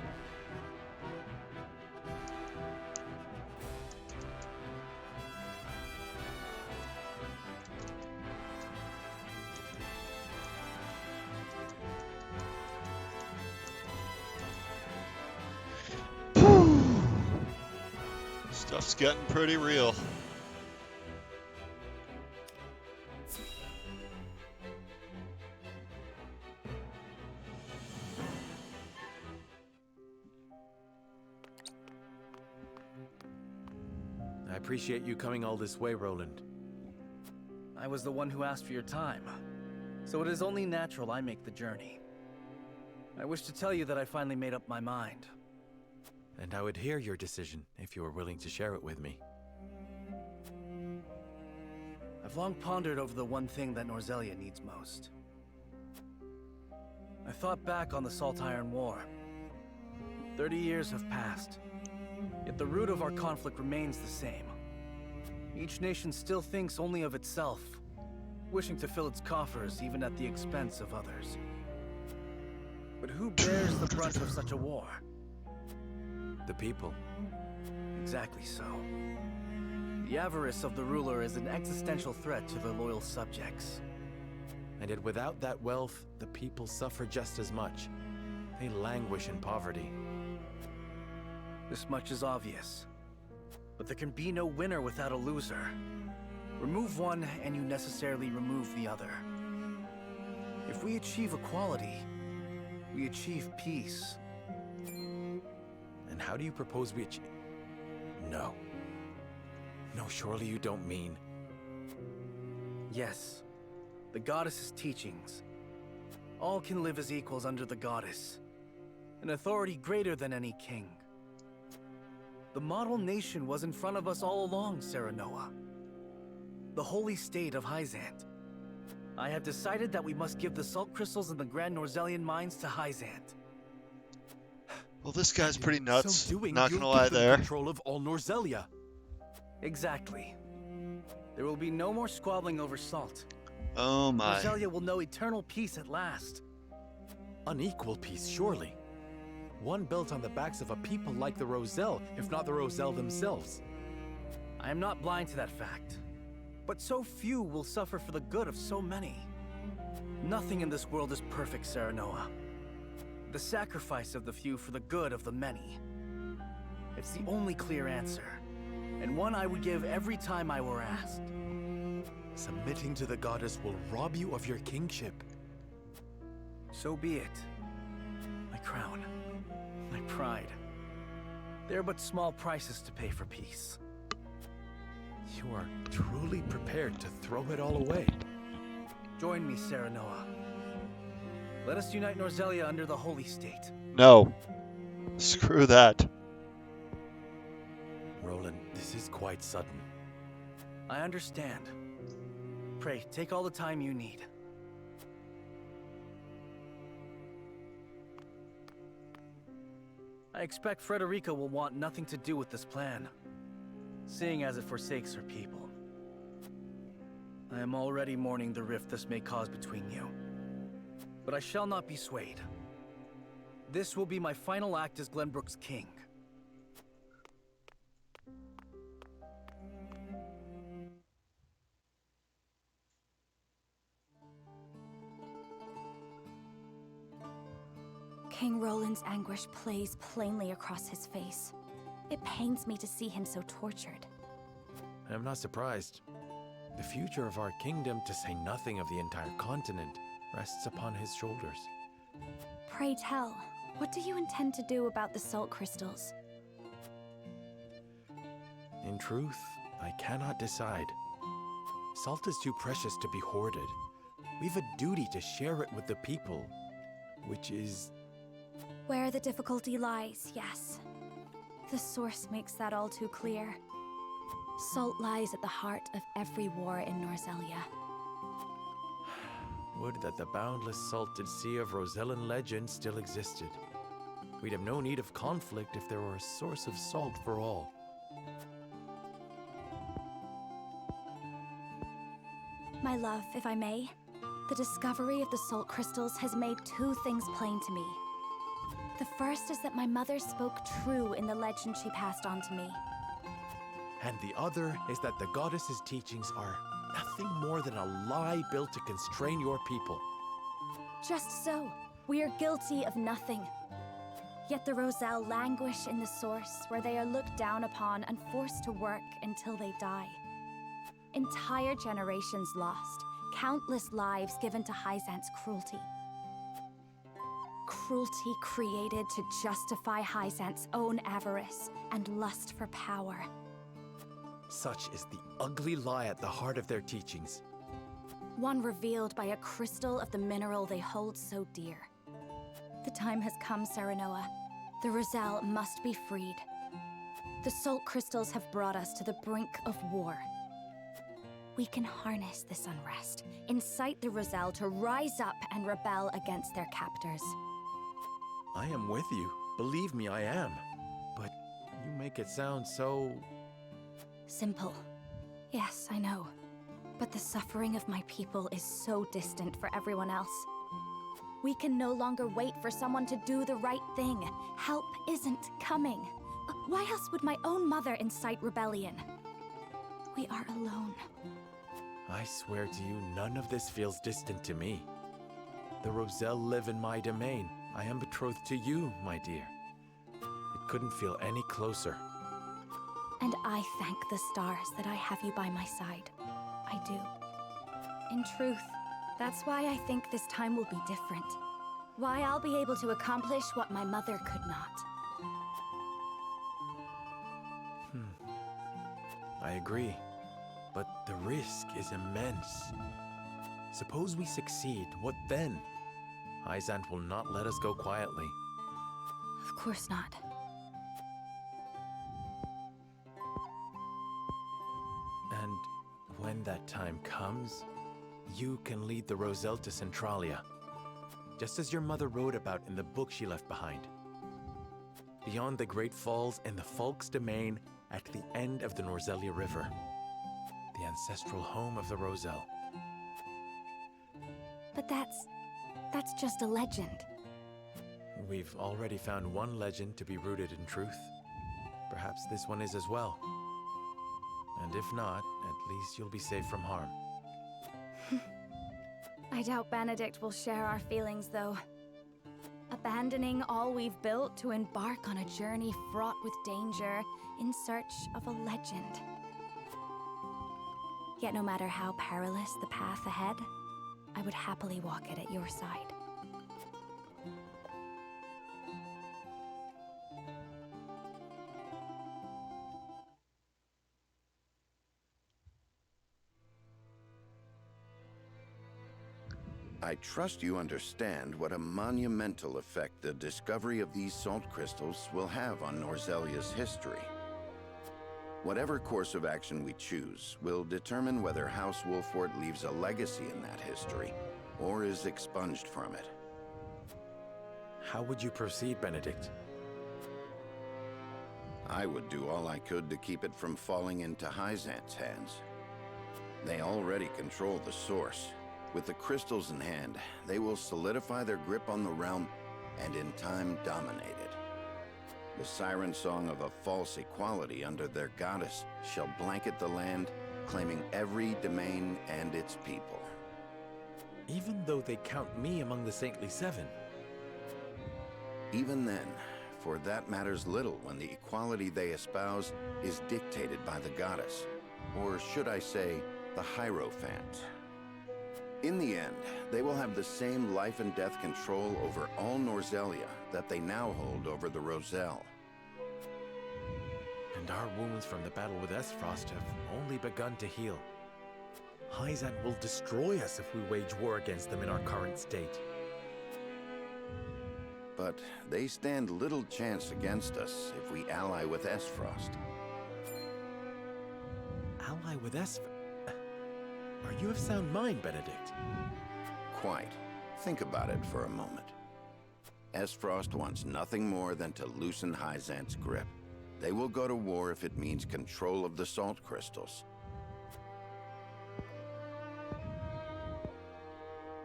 Stuff's getting pretty real. I appreciate you coming all this way, Roland. I was the one who asked for your time, so it is only natural I make the journey. I wish to tell you that I finally made up my mind. And I would hear your decision if you were willing to share it with me. I've long pondered over the one thing that Norzelia needs most. I thought back on the Salt Iron War. 30 years have passed, yet the root of our conflict remains the same. Each nation still thinks only of itself, wishing to fill its coffers even at the expense of others. But who bears the brunt of such a war? The people. Exactly so. The avarice of the ruler is an existential threat to the loyal subjects. And yet without that wealth, the people suffer just as much. They languish in poverty. This much is obvious. But there can be no winner without a loser. Remove one, and you necessarily remove the other. If we achieve equality, we achieve peace. And how do you propose we achieve? No. No, surely you don't mean... Yes. The goddess's teachings. All can live as equals under the goddess. An authority greater than any king. The model nation was in front of us all along, Serenoa. The holy state of Hyzant. I have decided that we must give the salt crystals in the Grand Norzelian mines to Hyzant. Well, this guy's pretty nuts. So doing, not you'll gonna lie give them there. Control of all Norzelia. Exactly. There will be no more squabbling over salt. Oh my. Norzelia will know eternal peace at last. Unequal peace, surely. One built on the backs of a people like the Roselle, if not the Roselle themselves. I am not blind to that fact. But so few will suffer for the good of so many. Nothing in this world is perfect, Serenoa. The sacrifice of the few for the good of the many. It's the only clear answer, and one I would give every time I were asked. Submitting to the goddess will rob you of your kingship. So be it. My crown, my pride. They are but small prices to pay for peace. You are truly prepared to throw it all away. Join me, Serenoa. Let us unite Norzelia under the Holy State. No. Screw that. Roland, this is quite sudden. I understand. Pray, take all the time you need. I expect Frederica will want nothing to do with this plan, seeing as it forsakes her people. I am already mourning the rift this may cause between you. But I shall not be swayed. This will be my final act as Glenbrook's king. King Roland's anguish plays plainly across his face. It pains me to see him so tortured. I am not surprised. The future of our kingdom, to say nothing of the entire continent, rests upon his shoulders. Pray tell, what do you intend to do about the salt crystals? In truth, I cannot decide. Salt is too precious to be hoarded. We've a duty to share it with the people, which is... Where the difficulty lies, yes. The source makes that all too clear. Salt lies at the heart of every war in Norzelia. Would that the boundless salted sea of Rosellan legend still existed. We'd have no need of conflict if there were a source of salt for all. My love, if I may, the discovery of the salt crystals has made two things plain to me. The first is that my mother spoke true in the legend she passed on to me. And the other is that the goddess's teachings are nothing more than a lie built to constrain your people. Just so. We are guilty of nothing. Yet the Roselle languish in the source, where they are looked down upon and forced to work until they die. Entire generations lost, countless lives given to Hyzant's cruelty. Cruelty created to justify Hyzant's own avarice and lust for power. Such is the ugly lie at the heart of their teachings. One revealed by a crystal of the mineral they hold so dear. The time has come, Serenoa. The Roselle must be freed. The salt crystals have brought us to the brink of war. We can harness this unrest, incite the Roselle to rise up and rebel against their captors. I am with you. Believe me, I am. But you make it sound so... Simple. Yes, I know. But the suffering of my people is so distant for everyone else. We can no longer wait for someone to do the right thing. Help isn't coming. Why else would my own mother incite rebellion? We are alone. I swear to you, none of this feels distant to me. The Roselle live in my domain. I am betrothed to you, my dear. It couldn't feel any closer. And I thank the stars that I have you by my side. I do. In truth, that's why I think this time will be different. Why I'll be able to accomplish what my mother could not. I agree. But the risk is immense. Suppose we succeed, what then? Hyzant will not let us go quietly. Of course not. And when that time comes, you can lead the Roselle to Centralia, just as your mother wrote about in the book she left behind. Beyond the Great Falls in the Folk's domain at the end of the Norzelia River, the ancestral home of the Roselle. But that's just a legend. We've already found one legend to be rooted in truth. Perhaps this one is as well. And if not, at least you'll be safe from harm. I doubt Benedict will share our feelings, though. Abandoning all we've built to embark on a journey fraught with danger in search of a legend. Yet no matter how perilous the path ahead, I would happily walk it at your side. I trust you understand what a monumental effect the discovery of these salt crystals will have on Norzelia's history. Whatever course of action we choose will determine whether House Wolfort leaves a legacy in that history, or is expunged from it. How would you proceed, Benedict? I would do all I could to keep it from falling into Hyzant's hands. They already control the source. With the crystals in hand, they will solidify their grip on the realm and in time dominate it. The siren song of a false equality under their goddess shall blanket the land, claiming every domain and its people. Even though they count me among the Saintly Seven? Even then, for that matters little when the equality they espouse is dictated by the goddess, or should I say, the Hierophant. In the end, they will have the same life and death control over all Norzelia that they now hold over the Roselle. And our wounds from the battle with Esfrost have only begun to heal. Hyzant will destroy us if we wage war against them in our current state. But they stand little chance against us if we ally with Esfrost. Ally with Esfrost? Are you of sound mind, Benedict? Quite. Think about it for a moment. Esfrost wants nothing more than to loosen Hyzant's grip. They will go to war if it means control of the salt crystals.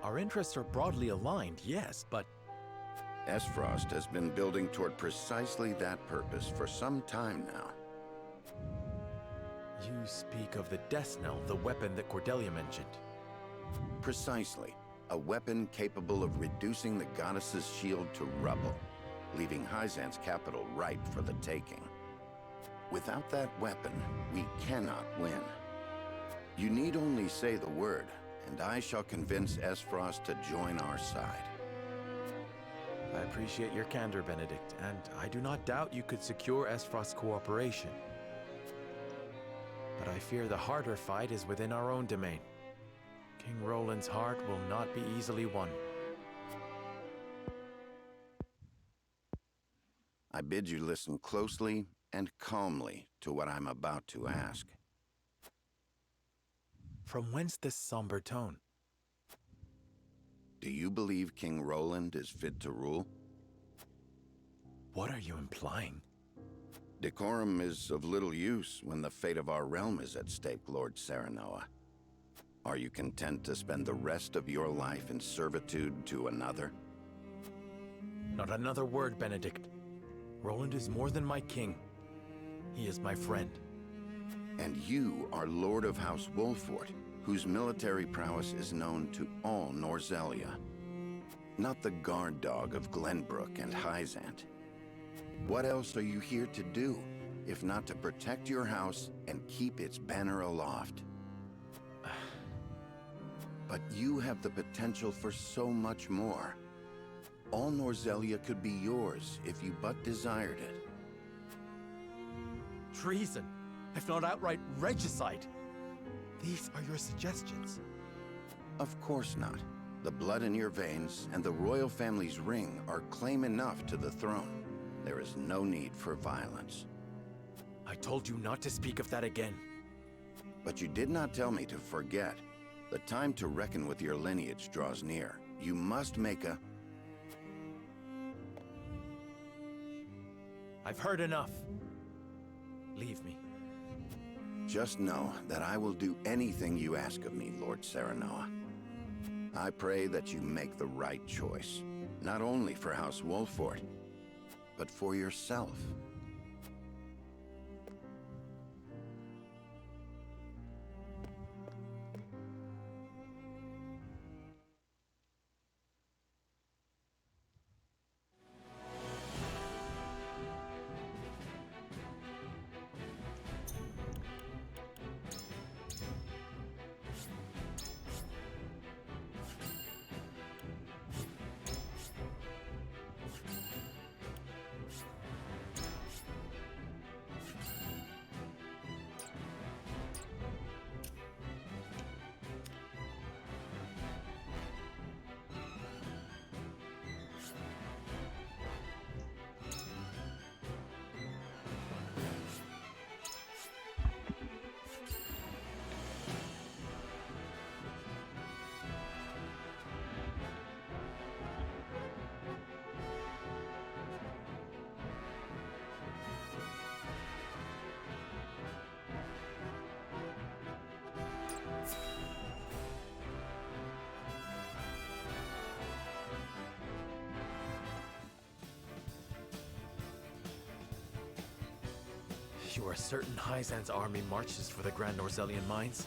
Our interests are broadly aligned, yes, but... Esfrost has been building toward precisely that purpose for some time now. You speak of the Death Knell, the weapon that Cordelia mentioned. Precisely. A weapon capable of reducing the goddess's shield to rubble, leaving Hyzant's capital ripe for the taking. Without that weapon, we cannot win. You need only say the word, and I shall convince Esfrost to join our side. I appreciate your candor, Benedict, and I do not doubt you could secure Esfrost's cooperation. But I fear the harder fight is within our own domain. King Roland's heart will not be easily won. I bid you listen closely and calmly to what I'm about to ask. From whence this somber tone? Do you believe King Roland is fit to rule? What are you implying? Decorum is of little use when the fate of our realm is at stake, Lord Serenoa. Are you content to spend the rest of your life in servitude to another? Not another word, Benedict. Roland is more than my king. He is my friend. And you are Lord of House Wolfort, whose military prowess is known to all Norzelia. Not the guard dog of Glenbrook and Hyzant. What else are you here to do, if not to protect your house and keep its banner aloft? But you have the potential for so much more. All Norzelia could be yours if you but desired it. Treason, if not outright regicide. These are your suggestions. Of course not. The blood in your veins and the royal family's ring are claim enough to the throne. There is no need for violence. I told you not to speak of that again. But you did not tell me to forget. The time to reckon with your lineage draws near. You must make a... I've heard enough. Leave me. Just know that I will do anything you ask of me, Lord Serenoa. I pray that you make the right choice, not only for House Wolfort, but for yourself. You are certain Hyzan's army marches for the Grand Norzelian mines?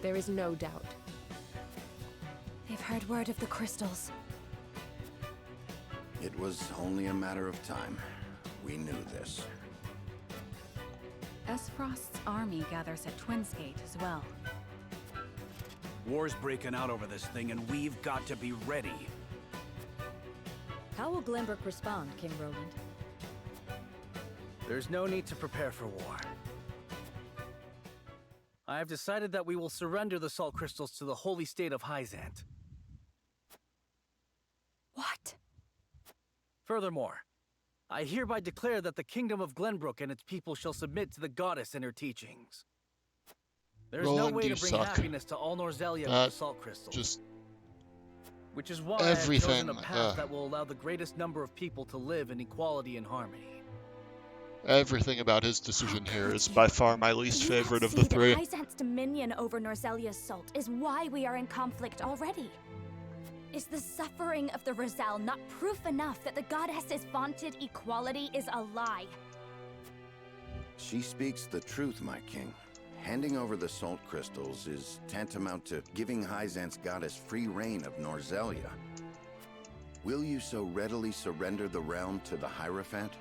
There is no doubt. They've heard word of the crystals. It was only a matter of time. We knew this. Esfrost's army gathers at Twinsgate as well. War's breaking out over this thing, and we've got to be ready. How will Glenbrook respond, King Roland? There's no need to prepare for war. I have decided that we will surrender the salt crystals to the holy state of Hyzant. What? Furthermore, I hereby declare that the kingdom of Glenbrook and its people shall submit to the goddess and her teachings. There is no Roland, way you to bring suck. happiness to all Norzelia with the salt crystals. Just which is why I have chosen a path that will allow the greatest number of people to live in equality and harmony. everything about his decision here is by far my least favorite of the three. Hyzant's dominion over Norzelia's salt is why we are in conflict already. Is the suffering of the Roselle not proof enough that the goddess's vaunted equality is a lie? She speaks the truth, my king. Handing over the salt crystals is tantamount to giving Hyzant's goddess free reign of Norzelia. Will you so readily surrender the realm to the Hierophant?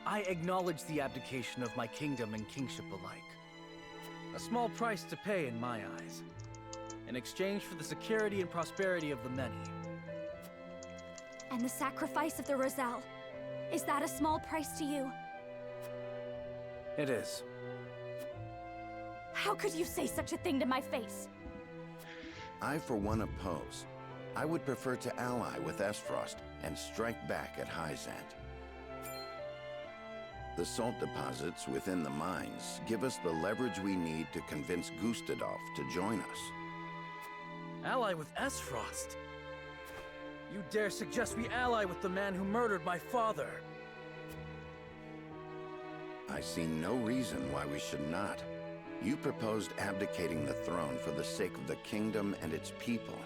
I acknowledge the abdication of my kingdom and kingship alike. A small price to pay in my eyes, in exchange for the security and prosperity of the many. And the sacrifice of the Roselle, is that a small price to you? It is. How could you say such a thing to my face? I, for one, oppose. I would prefer to ally with Esfrost and strike back at Hyzant. The salt deposits within the mines give us the leverage we need to convince Gustadolf to join us. Ally with Esfrost? You dare suggest we ally with the man who murdered my father? I see no reason why we should not. You proposed abdicating the throne for the sake of the kingdom and its people.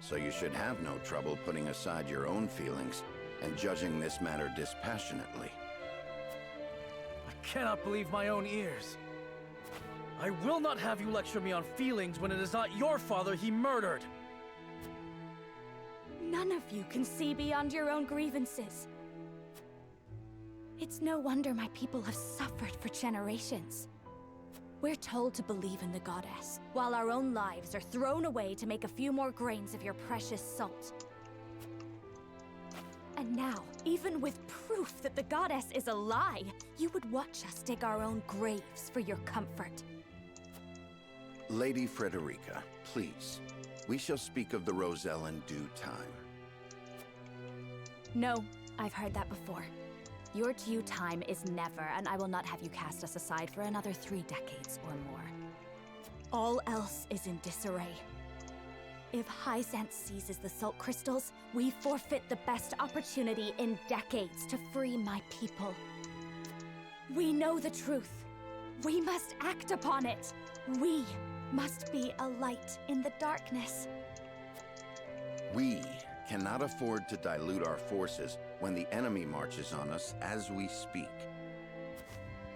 So you should have no trouble putting aside your own feelings and judging this matter dispassionately. I cannot believe my own ears. I will not have you lecture me on feelings when it is not your father he murdered. None of you can see beyond your own grievances. It's no wonder my people have suffered for generations. We're told to believe in the goddess, while our own lives are thrown away to make a few more grains of your precious salt. And now, even with proof that the goddess is a lie, you would watch us dig our own graves for your comfort. Lady Frederica, please. We shall speak of the Roselle in due time. No, I've heard that before. Your due time is never, and I will not have you cast us aside for another 3 decades or more. All else is in disarray. If Hyzant seizes the salt crystals, we forfeit the best opportunity in decades to free my people. We know the truth. We must act upon it. We must be a light in the darkness. We cannot afford to dilute our forces when the enemy marches on us as we speak.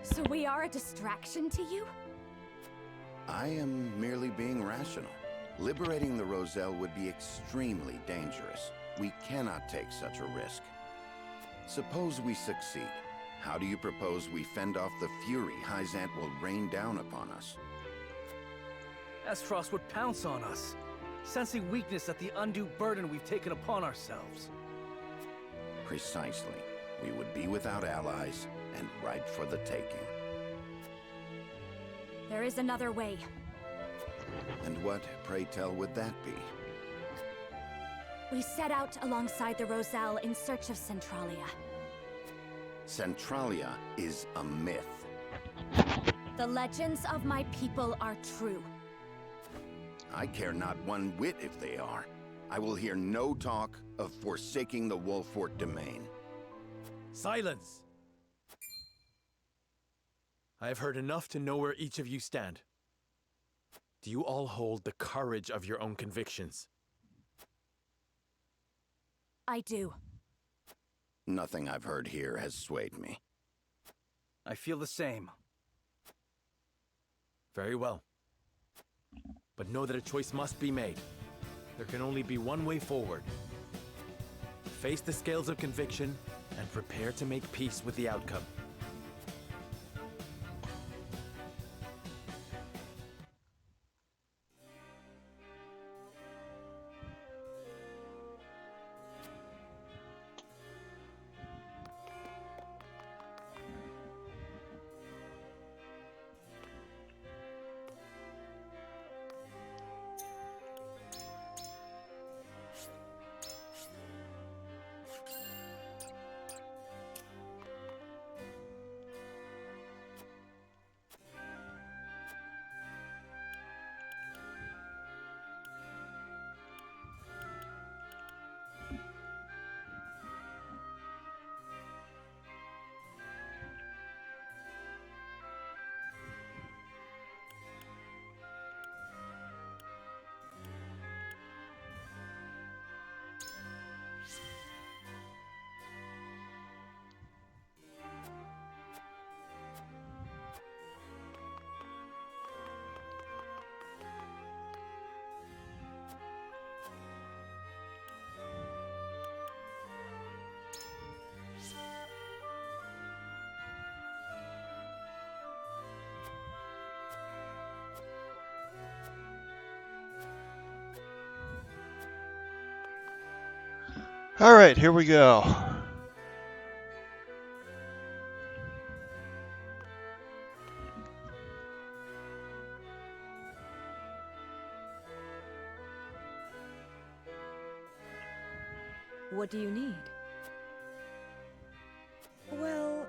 So we are a distraction to you? I am merely being rational. Liberating the Roselle would be extremely dangerous. We cannot take such a risk. Suppose we succeed. How do you propose we fend off the fury Hyzant will rain down upon us? Esfrost would pounce on us, sensing weakness at the undue burden we've taken upon ourselves. Precisely. We would be without allies and ripe for the taking. There is another way. And what, pray tell, would that be? We set out alongside the Roselle in search of Centralia. Centralia is a myth. The legends of my people are true. I care not one whit if they are. I will hear no talk of forsaking the Wolfort domain. Silence! I have heard enough to know where each of you stand. Do you all hold the courage of your own convictions? I do. Nothing I've heard here has swayed me. I feel the same. Very well. But know that a choice must be made. There can only be one way forward. Face the scales of conviction and prepare to make peace with the outcome. All right, here we go. What do you need? Well...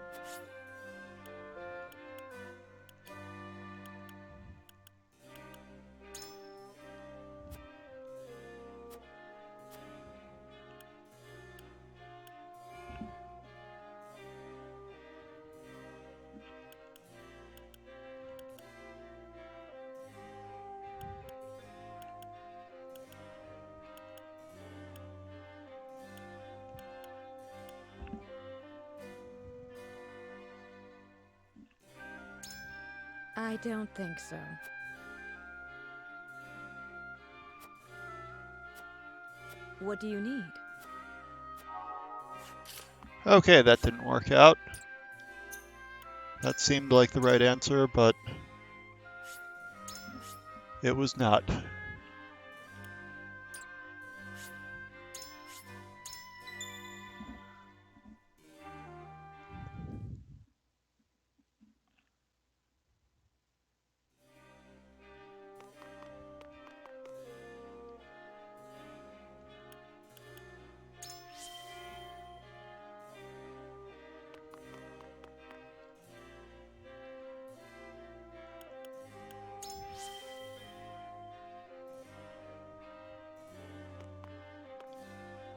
I don't think so. What do you need? Okay, that didn't work out. That seemed like the right answer, but it was not.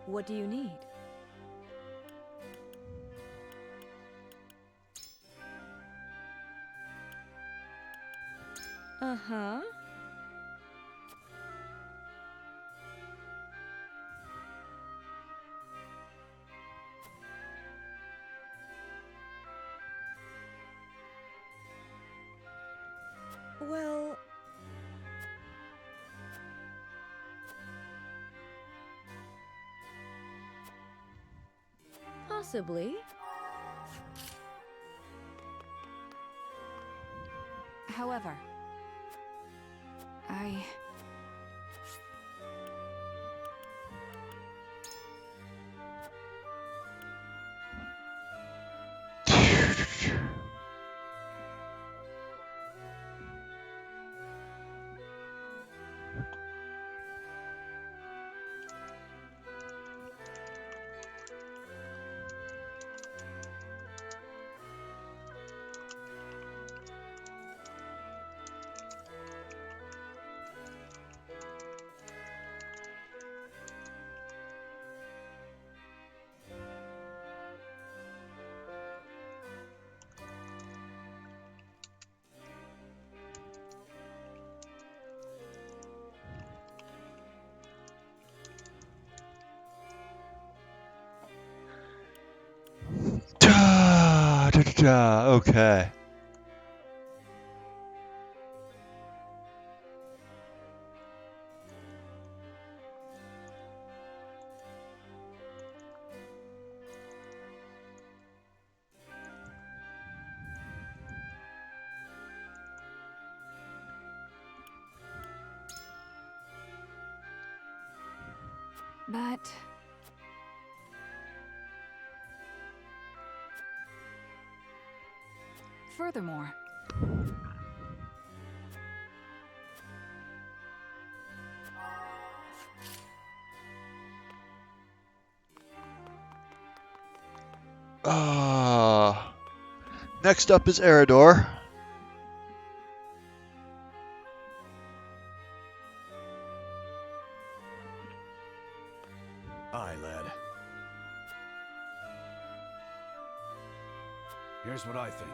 What do you need? Uh-huh. Well... Possibly. However, Okay. But furthermore, Next up is Eridor. Aye, lad. Here's what I think.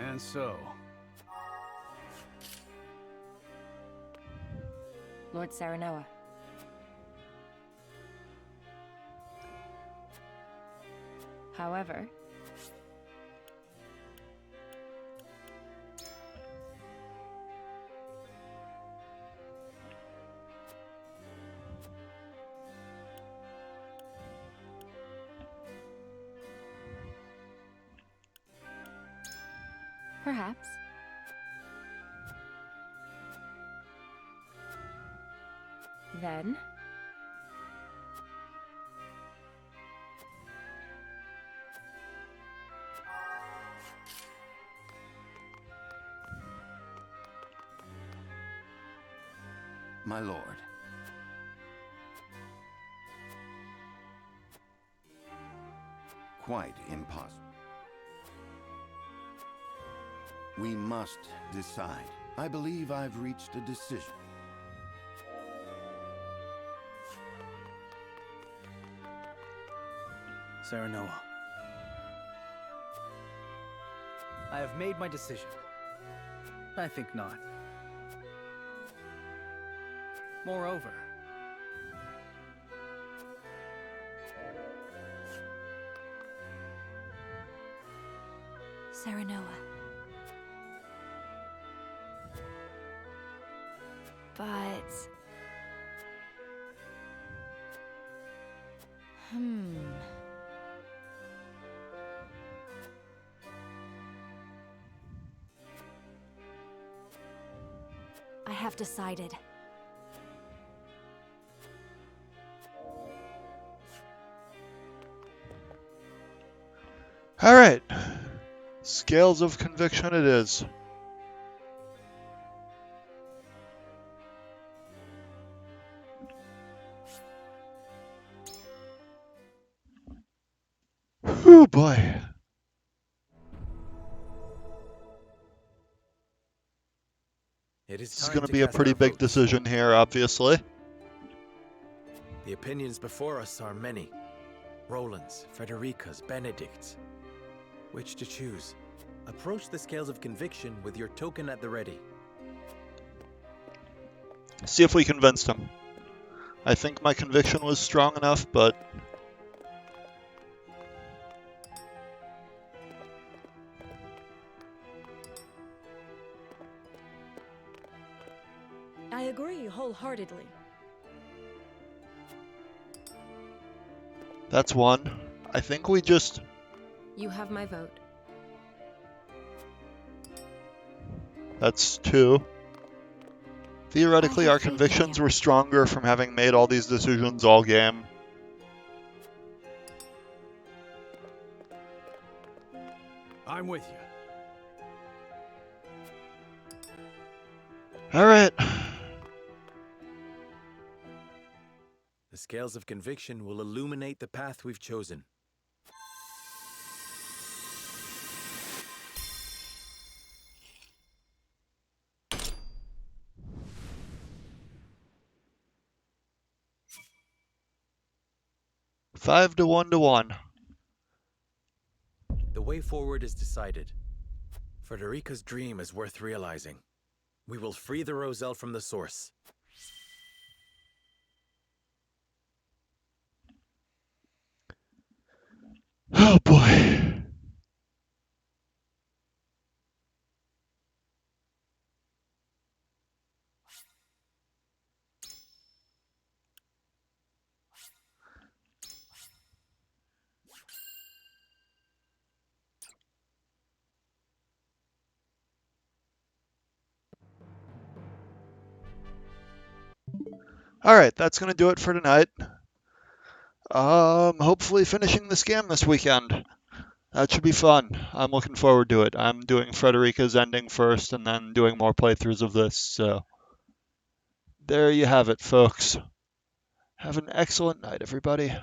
And so, Lord Serenoa. However, perhaps. Then, My lord. Quite impossible. We must decide. I believe I've reached a decision. Serenoa. I have made my decision. I think not. Moreover, Serenoa. But... I have decided. All right. Scales of conviction it is. Whew, boy. This is going to be a pretty big decision here, obviously. The opinions before us are many. Roland's, Frederica's, Benedict's. Which to choose? Approach the scales of conviction with your token at the ready. See if we convinced him. I think my conviction was strong enough, but... I agree wholeheartedly. That's one. I think we just... you have my vote. That's two. Theoretically, our convictions were stronger from having made all these decisions all game. I'm with you. All right. The scales of conviction will illuminate the path we've chosen. 5 to 1 to 1. The way forward is decided. Frederica's dream is worth realizing. We will free the Roselle from the source. Oh boy. Alright, that's going to do it for tonight. Hopefully finishing this game this weekend. That should be fun. I'm looking forward to it. I'm doing Frederica's ending first and then doing more playthroughs of this, so there you have it, folks. Have an excellent night, everybody.